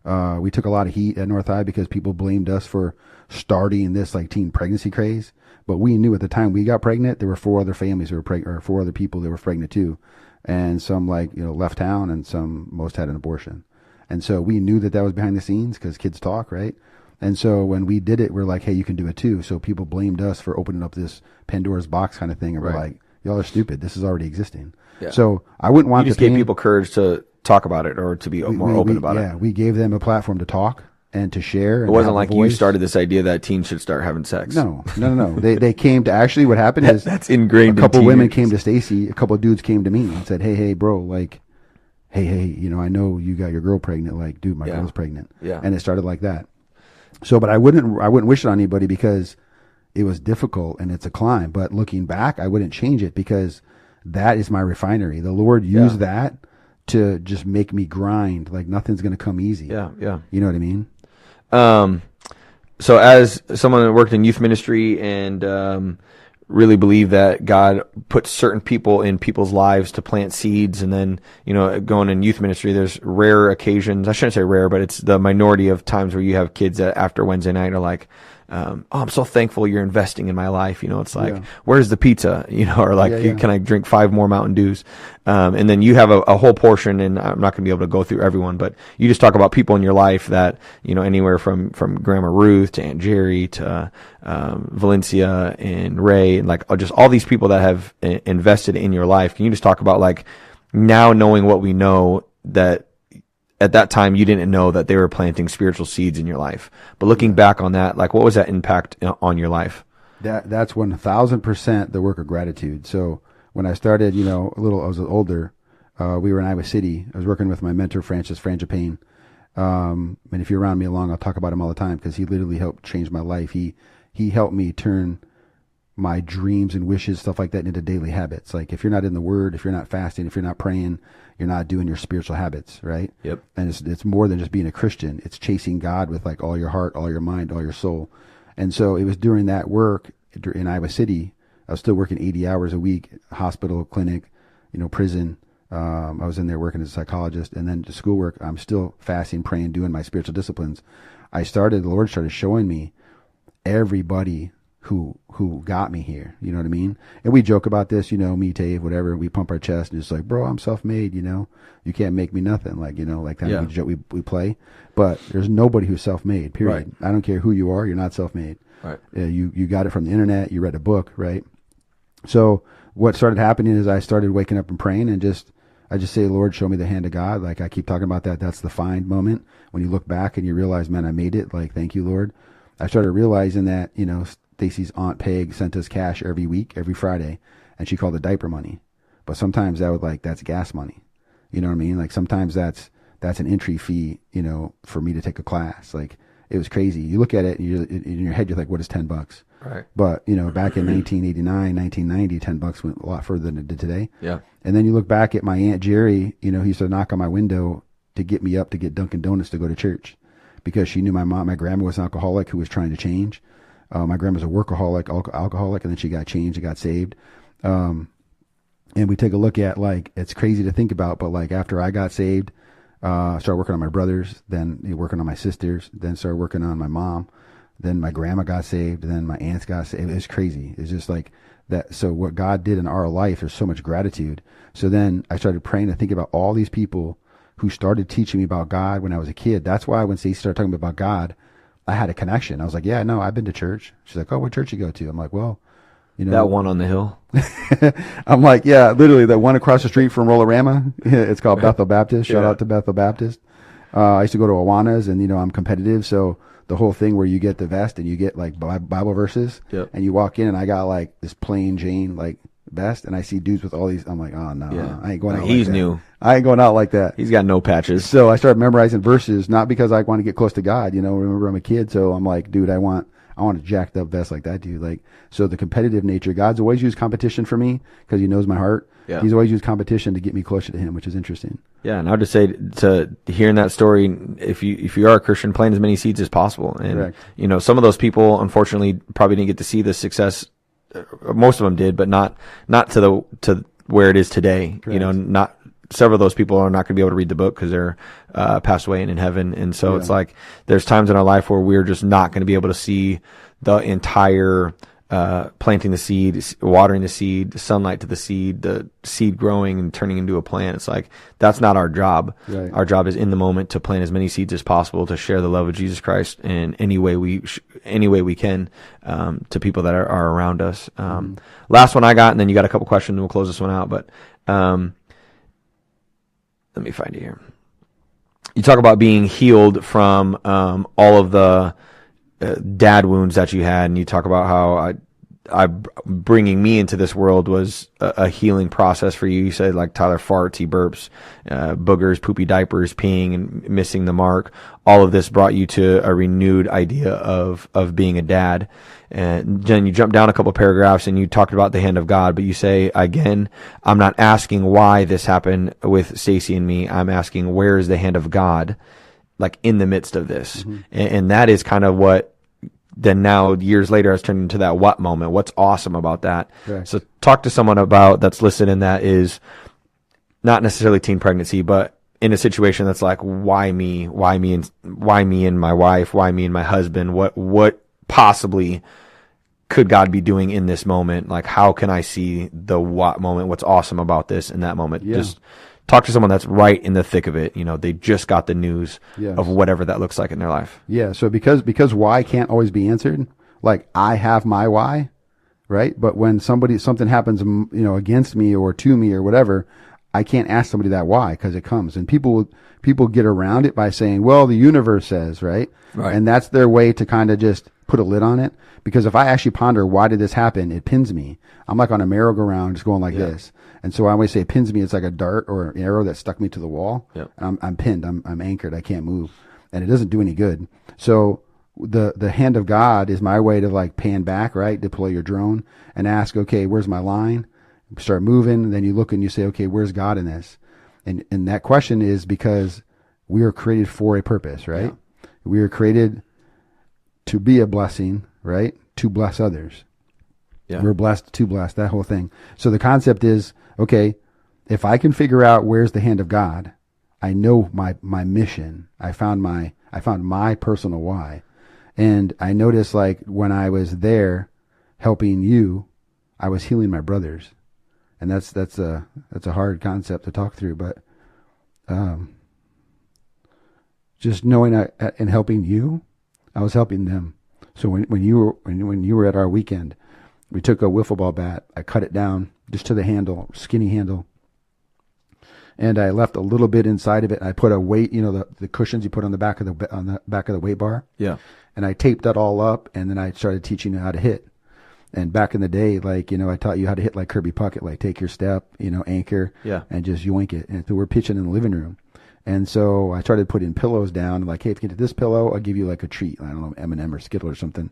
We took a lot of heat at North High because people blamed us for starting this like teen pregnancy craze. But we knew at the time we got pregnant, there were 4 other families who were pregnant, or 4 other people that were pregnant too. And some left town, and most had an abortion. And so we knew that was behind the scenes because kids talk, right? And so when we did it, we're like, hey, you can do it too. So people blamed us for opening up this Pandora's box kind of thing. And we're like, y'all are stupid. This is already existing. Yeah. So I wouldn't want you just gave people courage to talk about it or to be more open about it. Yeah, we gave them a platform to talk and to share. It wasn't like you started this idea that teens should start having sex. No. They came to, actually what happened is that's ingrained. A couple women came to Stacy, a couple of dudes came to me and said, hey, bro, like, hey, you know, I know you got your girl pregnant. Like, dude, my girl's pregnant. Yeah. And it started like that. So, but I wouldn't wish it on anybody because it was difficult and it's a climb. But looking back, I wouldn't change it because that is my refinery. The Lord used that to just make me grind. Like nothing's going to come easy. Yeah. You know what I mean? So as someone that worked in youth ministry and really believe that God puts certain people in people's lives to plant seeds, and then, you know, going in youth ministry, there's rare occasions, I shouldn't say rare, but it's the minority of times where you have kids that after Wednesday night are like, I'm so thankful you're investing in my life. You know, it's like, where's the pizza? You know, or like, can I drink 5 more Mountain Dews? And then you have a whole portion, and I'm not going to be able to go through everyone, but you just talk about people in your life that, you know, anywhere from Grandma Ruth to Aunt Jerry to Valencia and Ray, and like just all these people that have invested in your life. Can you just talk about like now knowing what we know, that at that time you didn't know that they were planting spiritual seeds in your life, but looking back on that, like what was that impact on your life? That's 1,000% the work of gratitude. So when I started, you know, I was older, we were in Iowa City. I was working with my mentor, Frangipane. And if you're around me long, I'll talk about him all the time because he literally helped change my life. He helped me turn my dreams and wishes, stuff like that, into daily habits. Like if you're not in the Word, if you're not fasting, if you're not praying, you're not doing your spiritual habits, right? Yep. And it's more than just being a Christian. It's chasing God with like all your heart, all your mind, all your soul. And so it was during that work in Iowa City. I was still working 80 hours a week, hospital, clinic, you know, prison. I was in there working as a psychologist, and then to schoolwork. I'm still fasting, praying, doing my spiritual disciplines. The Lord started showing me everybody who got me here. You know what I mean? And we joke about this, you know, me, Dave, whatever. We pump our chest and just like, bro, I'm self-made, you know. You can't make me nothing. Like, you know, like that we play. But there's nobody who's self-made, period. Right. I don't care who you are. You're not self-made. Right. You got it from the internet. You read a book, right? So what started happening is I started waking up and praying, and I just say, Lord, show me the hand of God. Like I keep talking about that. That's the find moment when you look back and you realize, man, I made it. Like, thank you, Lord. I started realizing that, you know, Stacy's Aunt Peg sent us cash every week, every Friday, and she called it diaper money. But sometimes that's gas money. You know what I mean? Like sometimes that's an entry fee, you know, for me to take a class. Like it was crazy. You look at it and in your head, you're like, what is $10? Right. But, back in 1989, 1990, $10 went a lot further than it did today. Yeah. And then you look back at my Aunt Jerry, he used to knock on my window to get me up to get Dunkin' Donuts to go to church, because she knew my grandma was an alcoholic who was trying to change. My grandma's a workaholic, alcoholic, and then she got changed and got saved. And we take a look at, like, it's crazy to think about, but like after I got saved, started working on my brothers, then working on my sisters, then started working on my mom, then my grandma got saved, then my aunts got saved. It's crazy. It's just like that. So what God did in our life, there's so much gratitude. So then I started praying to think about all these people who started teaching me about God when I was a kid. That's why when Stacey started talking about God, I had a connection. I was like, yeah, no, I've been to church. She's like, oh, what church you go to? I'm like, well, that one on the hill. I'm like, yeah, literally the one across the street from Rollerama. It's called Bethel Baptist. Shout out to Bethel Baptist. I used to go to Awanas, and I'm competitive, so the whole thing where you get the vest and you get like Bible verses, and you walk in, and I got like this plain Jane like vest, and I see dudes with all these. I'm like, oh no, I ain't going out. He's like that. new. I ain't going out like that. He's got no patches. So I started memorizing verses, not because I want to get close to God. Remember I'm a kid, so I'm like, dude, I want a jacked up vest like that dude. Like, so the competitive nature, God's always used competition for me because he knows my heart. Yeah. He's always used competition to get me closer to him, which is interesting. Yeah. And I would just say, to hearing that story, if you are a Christian, plant as many seeds as possible. And, correct. Some of those people, unfortunately, probably didn't get to see the success. Most of them did, but not to where it is today. Correct. Several of those people are not going to be able to read the book because they're passed away and in heaven. And so it's like there's times in our life where we're just not going to be able to see the entire planting the seed, watering the seed, the sunlight to the seed growing and turning into a plant. It's like that's not our job. Right. Our job is in the moment to plant as many seeds as possible to share the love of Jesus Christ in any way we can to people that are around us. Last one I got, and then you got a couple questions, and we'll close this one out. But let me find it here. You talk about being healed from all of the dad wounds that you had, and you talk about how I bringing me into this world was a healing process for you. You said like Tyler farts, he burps, boogers, poopy diapers, peeing and missing the mark. All of this brought you to a renewed idea of being a dad. And then you jump down a couple of paragraphs and you talked about the hand of God, but you say, again, I'm not asking why this happened with Stacey and me. I'm asking, where is the hand of God, like in the midst of this? Mm-hmm. And that is kind of what then now years later has turned into that what moment. What's awesome about that? Correct. So talk to someone about that's listening that is not necessarily teen pregnancy, but in a situation that's like, why me and my wife? Why me and my husband? What possibly could God be doing in this moment? Like, how can I see the what moment? What's awesome about this in that moment? Yeah. Just talk to someone that's right in the thick of it. They just got the news of whatever that looks like in their life. Yeah. So because why can't always be answered, like I have my why, right? But when something happens, against me or to me or whatever, I can't ask somebody that why, because it comes. And people get around it by saying, well, the universe says, right? And that's their way to kind of just put a lid on it. Because if I actually ponder, why did this happen? It pins me. I'm like on a merry-go-round just going like this. And so I always say it pins me. It's like a dart or an arrow that stuck me to the wall. Yep. And I'm pinned. I'm anchored. I can't move. And it doesn't do any good. So the hand of God is my way to like pan back, right? Deploy your drone and ask, okay, where's my line? Start moving. And then you look and you say, okay, where's God in this? And that question is because we are created for a purpose, right? Yeah. We are created to be a blessing, right? To bless others. Yeah. We're blessed to bless, that whole thing. So the concept is, okay, if I can figure out where's the hand of God, I know my mission. I found my personal why. And I noticed like when I was there helping you, I was healing my brothers. And that's a hard concept to talk through, but just knowing and helping you, I was helping them. So when you were at our weekend, we took a wiffle ball bat, I cut it down just to the handle, skinny handle, and I left a little bit inside of it. And I put a weight, the cushions you put on the back of the weight bar. Yeah. And I taped that all up, and then I started teaching you how to hit. And back in the day, like, I taught you how to hit like Kirby Puckett, like take your step, anchor, and just yoink it. And so we're pitching in the living room. And so I started putting pillows down, like, hey, if you get this pillow, I'll give you like a treat. I don't know, M&M or Skittle or something.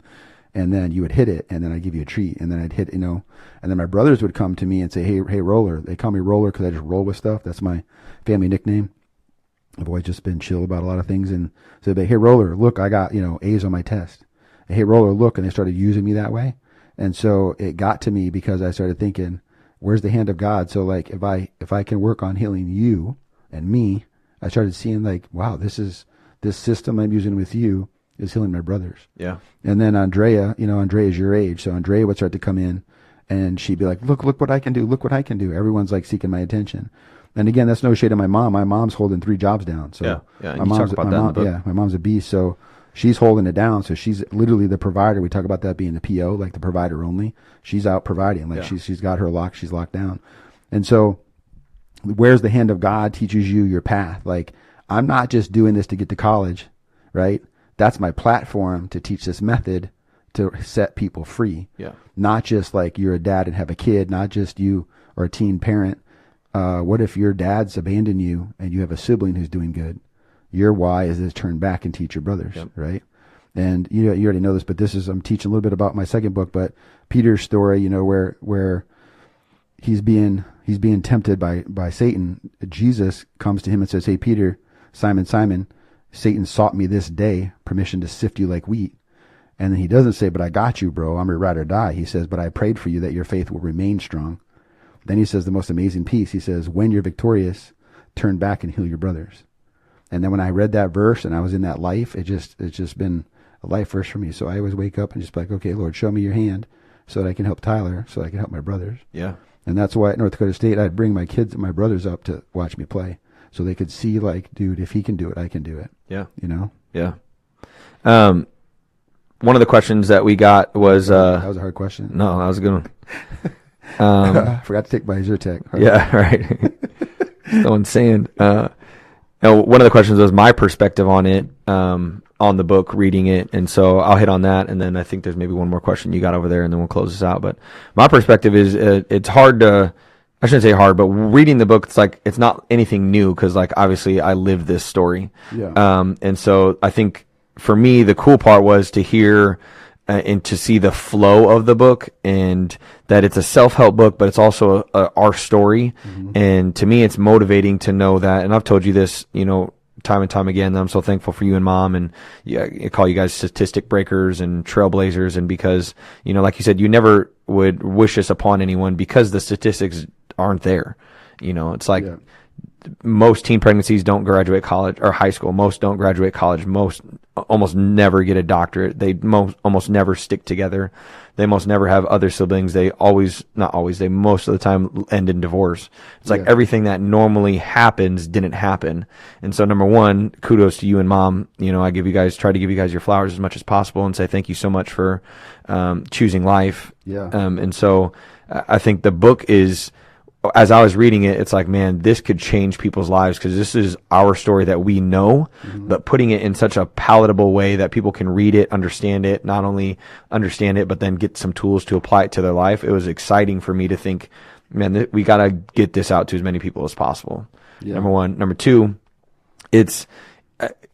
and then you would hit it, and then I'd give you a treat, and then I'd hit, and then my brothers would come to me and say, hey, Roller. They call me Roller because I just roll with stuff. That's my family nickname. I've always just been chill about a lot of things, and so they'd be, hey, Roller, look, I got, A's on my test. Hey, Roller, look, and they started using me that way. And so it got to me because I started thinking, where's the hand of God? So like, if I can work on healing you and me, I started seeing like, wow, this system I'm using with you is healing my brothers. Yeah. And then Andrea is your age. So Andrea would start to come in and she'd be like, look what I can do. Look what I can do. Everyone's like seeking my attention. And again, that's no shade of my mom. My mom's holding 3 jobs down. So yeah. And you talk about that in the book. Yeah. My mom's a beast. So she's holding it down. So she's literally the provider. We talk about that being the PO, like the provider only. She's out providing. Like she's got her locked. She's locked down. And so where's the hand of God teaches you your path. Like I'm not just doing this to get to college, right? That's my platform to teach this method to set people free. Yeah. Not just like you're a dad and have a kid, not just you or a teen parent. What if your dad's abandoned you and you have a sibling who's doing good? Your why is to turn back and teach your brothers, right? And you already know this, but I'm teaching a little bit about my second book, but Peter's story, where he's being tempted by Satan. Jesus comes to him and says, hey, Peter, Simon, Satan sought me this day, permission to sift you like wheat. And then he doesn't say, but I got you, bro. I'm your ride or die. He says, but I prayed for you that your faith will remain strong. Then he says the most amazing piece. He says, when you're victorious, turn back and heal your brothers. And then when I read that verse and I was in that life, it's just been a life verse for me. So I always wake up and just be like, okay, Lord, show me your hand so that I can help Tyler, so that I can help my brothers. Yeah. And that's why at North Dakota State, I'd bring my kids and my brothers up to watch me play so they could see like, dude, if he can do it, I can do it. Yeah. Yeah. One of the questions that we got was, that was a hard question. No, that was a good one. I forgot to take my Zyrtec. Yeah, right. Throwing sand. One of the questions was my perspective on it, on the book, reading it. And so I'll hit on that. And then I think there's maybe one more question you got over there and then we'll close this out. But my perspective is it's hard I shouldn't say hard, but reading the book, it's not anything new. Cause like, obviously I lived this story. Yeah. And so I think for me, the cool part was to hear and to see the flow of the book, and that it's a self-help book, but it's also our story. Mm-hmm. And to me, it's motivating to know that, and I've told you this, time and time again, that I'm so thankful for you and Mom, and I call you guys statistic breakers and trailblazers. And because, like you said, you never would wish this upon anyone because the statistics aren't there. It's like, most teen pregnancies don't graduate college or high school. Most don't graduate college. Most almost never get a doctorate. They almost never stick together. They most never have other siblings. They most of the time end in divorce. It's like everything that normally happens didn't happen. And so number one, kudos to you and Mom. I try to give you guys your flowers as much as possible and say thank you so much for choosing life. Yeah. And so I think the book is, as I was reading it, it's like, man, this could change people's lives because this is our story that we know, but putting it in such a palatable way that people can read it, understand it, not only understand it, but then get some tools to apply it to their life. It was exciting for me to think, man, we got to get this out to as many people as possible. Yeah. Number one. Number two,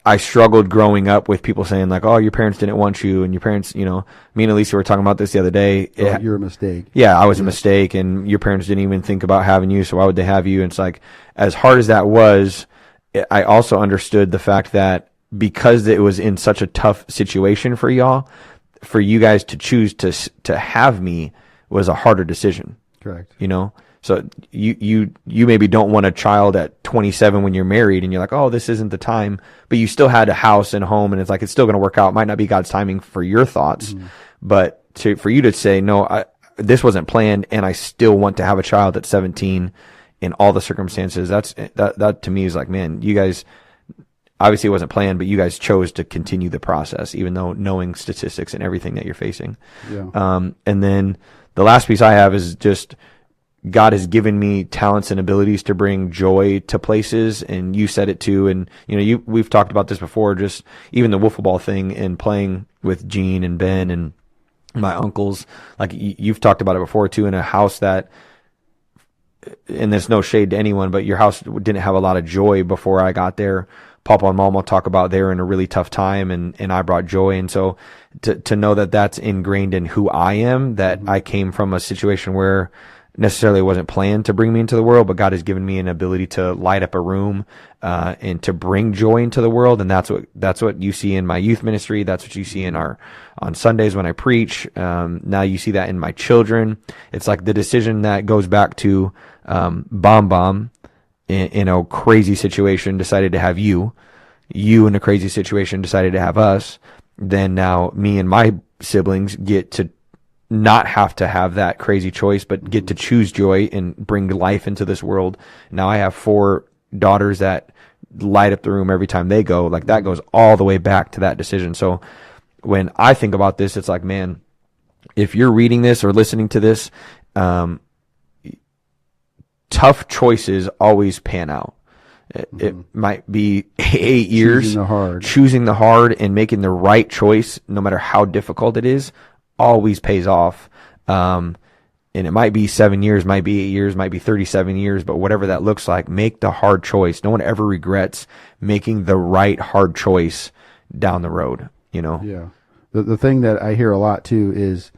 I struggled growing up with people saying like, oh, your parents didn't want you, and your parents, me and Elisa were talking about this the other day. You're a mistake. Yeah, I was a mistake, and your parents didn't even think about having you, so why would they have you? And it's like, as hard as that was, I also understood the fact that because it was in such a tough situation for y'all, for you guys to choose to have me was a harder decision. Correct. So you maybe don't want a child at 27 when you're married and you're like, oh, this isn't the time, but you still had a house and a home, and it's like, it's still going to work out. It might not be God's timing for your thoughts, but for you to say, no, this wasn't planned, and I still want to have a child at 17 in all the circumstances. That to me is like, man, you guys, obviously it wasn't planned, but you guys chose to continue the process, even though knowing statistics and everything that you're facing. Yeah. And then the last piece I have is just, God has given me talents and abilities to bring joy to places, and you said it too. And we've talked about this before. Just even the wiffle ball thing and playing with Gene and Ben and my uncles. Like you've talked about it before too. In a house that, and there's no shade to anyone, but your house didn't have a lot of joy before I got there. Papa and Mama talk about they were in a really tough time, and I brought joy. And so to know that that's ingrained in who I am, that I came from a situation where necessarily wasn't planned to bring me into the world, but God has given me an ability to light up a room, and to bring joy into the world. And that's what you see in my youth ministry. That's what you see on Sundays when I preach. Now you see that in my children. It's like the decision that goes back to, Bomb in a crazy situation decided to have you in a crazy situation decided to have us. Then now me and my siblings get to not have to have that crazy choice, but get to choose joy and bring life into this world. Now I have 4 daughters that light up the room every time they go. Like, that goes all the way back to that decision. So when I think about this, it's like, man, if you're reading this or listening to this, tough choices always pan out. It might be 8 years choosing the hard and making the right choice, no matter how difficult it is, always pays off. And it might be 7 years, might be 8 years, might be 37 years, but whatever that looks like, make the hard choice. No one ever regrets making the right hard choice down the road, you know? Yeah. The thing that I hear a lot too is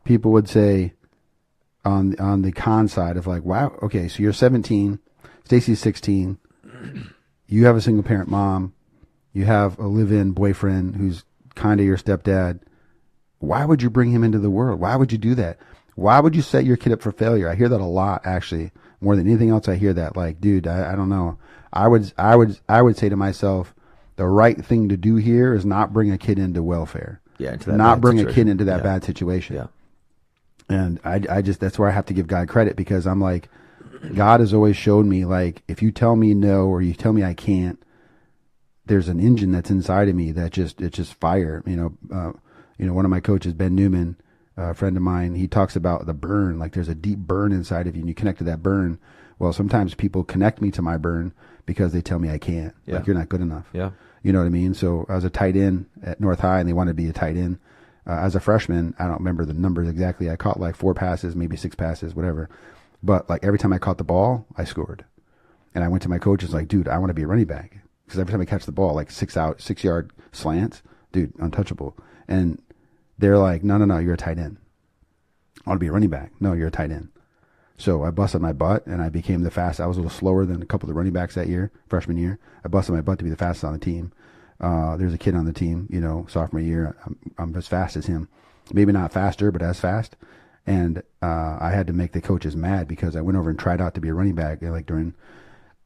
people would say on the con side of like, wow, okay, so you're 17, Stacy's 16, you have a single parent mom, you have a live-in boyfriend who's kind of your stepdad. Why would you bring him into the world? Why would you do that? Why would you set your kid up for failure? I hear that a lot, actually, more than anything else. I hear that, like, dude, I don't know. I would say to myself, the right thing to do here is not bring a kid into welfare. Yeah, into that not bring situation. A kid into that bad situation. Yeah. And I just, that's where I have to give God credit, because I'm like, God has always showed me, like, if you tell me no or you tell me I can't, there's an engine that's inside of me that it's just fire. You know, one of my coaches, Ben Newman, a friend of mine, he talks about the burn. Like, there's a deep burn inside of you, and you connect to that burn. Well, sometimes people connect me to my burn because they tell me I can't. Yeah. Like, you're not good enough. Yeah. You know what I mean? So I was a tight end at North High, and they wanted to be a tight end. As a freshman, I don't remember the numbers exactly. I caught like 4 passes, maybe 6 passes, whatever. But like every time I caught the ball, I scored. And I went to my coaches like, dude, I want to be a running back. Because every time I catch the ball, like 6-yard slants, dude, untouchable. And they're like, no, you're a tight end. I want to be a running back. No, you're a tight end. So I busted my butt, and I became the fastest. I was a little slower than a couple of the running backs that year, freshman year. I busted my butt to be the fastest on the team. There's a kid on the team, you know, sophomore year. I'm as fast as him. Maybe not faster, but as fast. And I had to make the coaches mad because I went over and tried out to be a running back, like during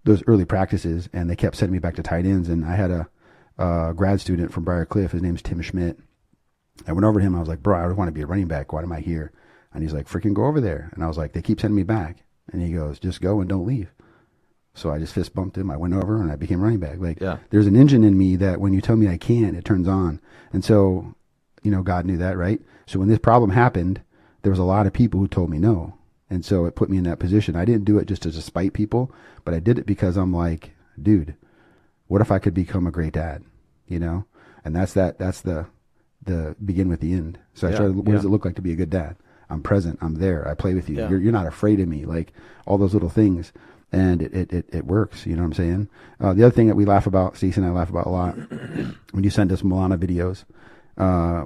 those early practices, and they kept sending me back to tight ends. And I had a grad student from Briar Cliff. His name's Tim Schmidt. I went over to him. I was like, bro, I want to be a running back. Why am I here? And he's like, freaking go over there. And I was like, they keep sending me back. And he goes, just go and don't leave. So I just fist bumped him. I went over and I became running back. Like, there's an engine in me that when you tell me I can't, it turns on. And so, you know, God knew that, right? So when this problem happened, there was a lot of people who told me no. And so it put me in that position. I didn't do it just to spite people, but I did it because I'm like, dude, what if I could become a great dad? You know? And that's the begin with the end. So I started, what does it look like to be a good dad? I'm present. I'm there. I play with you. You're not afraid of me. Like all those little things. And it works. You know what I'm saying? The other thing that we laugh about, Stacey and I laugh about a lot, when you send us Milana videos,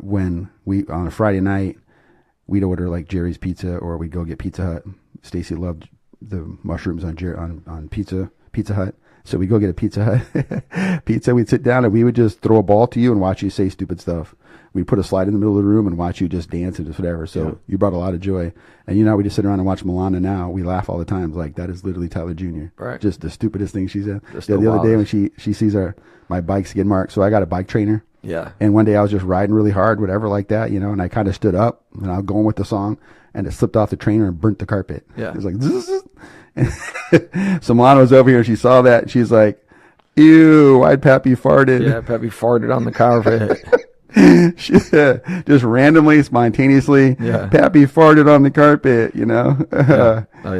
when we, on a Friday night, we'd order like Jerry's Pizza or we'd go get Pizza Hut. Stacey loved the mushrooms on Pizza Hut. So we go get a Pizza Hut pizza. We'd sit down and we would just throw a ball to you and watch you say stupid stuff. We'd put a slide in the middle of the room and watch you just dance and just whatever. So you brought a lot of joy. And you know, we just sit around and watch Milana now. We laugh all the time. Like, that is literally Tyler Jr. Right. Just the stupidest thing she said. The other day when she sees my bike skid mark. So I got a bike trainer. Yeah. And one day I was just riding really hard, whatever like that, you know, and I kind of stood up and I was going with the song and it slipped off the trainer and burnt the carpet. Yeah. It was like, so Milana was over here and she saw that and she's like, ew, why'd Pappy farted? Yeah, Pappy farted on the carpet. Just randomly, spontaneously, Pappy farted on the carpet, you know?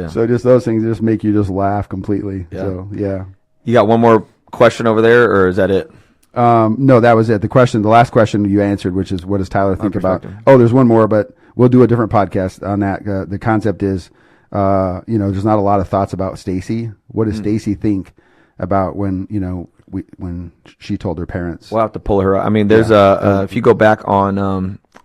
So just those things just make you just laugh completely. Yeah. So, yeah. You got one more question over there, or is that it? No, that was it. The last question you answered, which is, what does Tyler think about? Oh, there's one more, but we'll do a different podcast on that. The concept is, you know, there's not a lot of thoughts about Stacy. What does Stacy think about when, you know, when she told her parents. We'll have to pull her up. I mean, there's if you go back on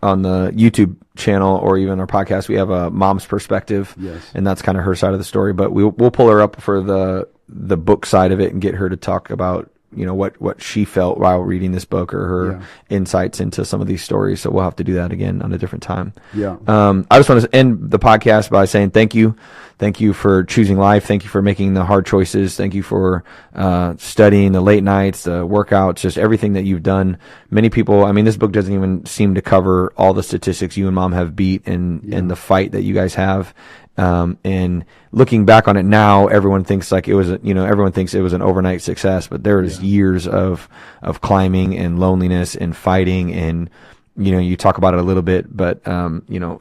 the YouTube channel or even our podcast, we have a mom's perspective. Yes. And that's kind of her side of the story. But we'll pull her up for the book side of it and get her to talk about, what she felt while reading this book or her insights into some of these stories. So we'll have to do that again on a different time. Yeah. I just want to end the podcast by saying thank you. Thank you for choosing life. Thank you for making the hard choices. Thank you for studying, the late nights, the workouts, just everything that you've done. Many people, I mean, this book doesn't even seem to cover all the statistics you and Mom have beat and the fight that you guys have. And looking back on it now, everyone thinks like it was, everyone thinks it was an overnight success, but there was years of climbing and loneliness and fighting. And, you talk about it a little bit, but,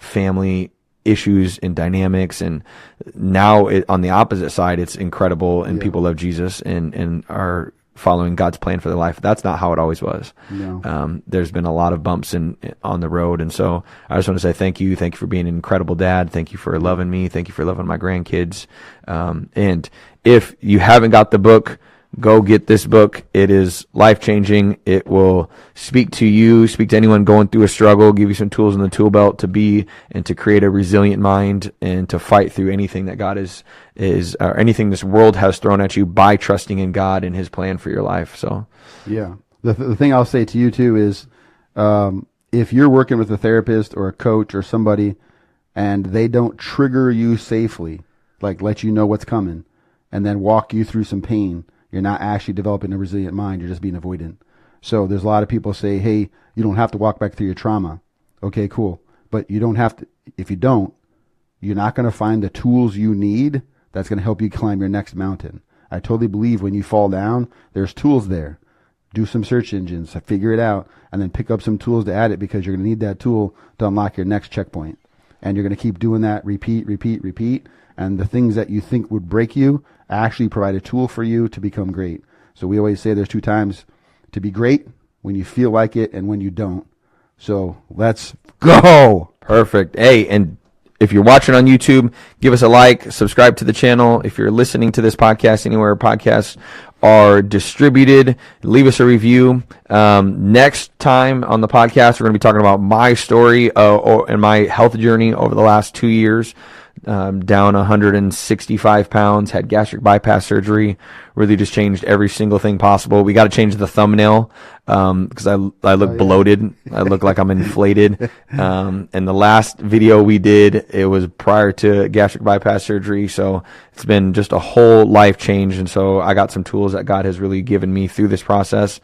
family issues and dynamics. And now on the opposite side, it's incredible and people love Jesus and are following God's plan for their life. That's not how it always was. No. There's been a lot of bumps on the road. And so I just want to say thank you. Thank you for being an incredible dad. Thank you for loving me. Thank you for loving my grandkids. And if you haven't got the book, go get this book. It is life-changing. It will speak to you, speak to anyone going through a struggle, give you some tools in the tool belt to be and to create a resilient mind and to fight through anything that God is or anything this world has thrown at you by trusting in God and his plan for your life. So, yeah. The thing I'll say to you too is, if you're working with a therapist or a coach or somebody and they don't trigger you safely, like let you know what's coming and then walk you through some pain, you're not actually developing a resilient mind. You're just being avoidant. So there's a lot of people say, hey, you don't have to walk back through your trauma. Okay, cool. But you don't have to. If you don't, you're not going to find the tools you need that's going to help you climb your next mountain. I totally believe when you fall down, there's tools there. Do some search engines, figure it out, and then pick up some tools to add it because you're going to need that tool to unlock your next checkpoint. And you're going to keep doing that, repeat. And the things that you think would break you actually provide a tool for you to become great. So we always say there's 2 times to be great, when you feel like it and when you don't. So let's go. Perfect. Hey, and if you're watching on YouTube, give us a like, subscribe to the channel. If you're listening to this podcast anywhere podcasts are distributed, leave us a review. Next time on the podcast, we're going to be talking about my story and my health journey over the last 2 years. Down 165 pounds, had gastric bypass surgery, really just changed every single thing possible. We got to change the thumbnail, because I look bloated. I look like I'm inflated. And the last video we did, it was prior to gastric bypass surgery. So it's been just a whole life change. And so I got some tools that God has really given me through this process.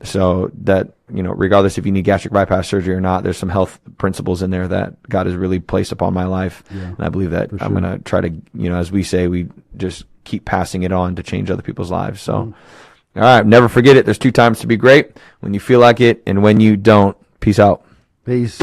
So that, regardless if you need gastric bypass surgery or not, there's some health principles in there that God has really placed upon my life. And I believe that I'm going to try to, as we say, we just keep passing it on to change other people's lives. So, all right, never forget it. There's 2 times to be great: when you feel like it and when you don't. Peace out. Peace.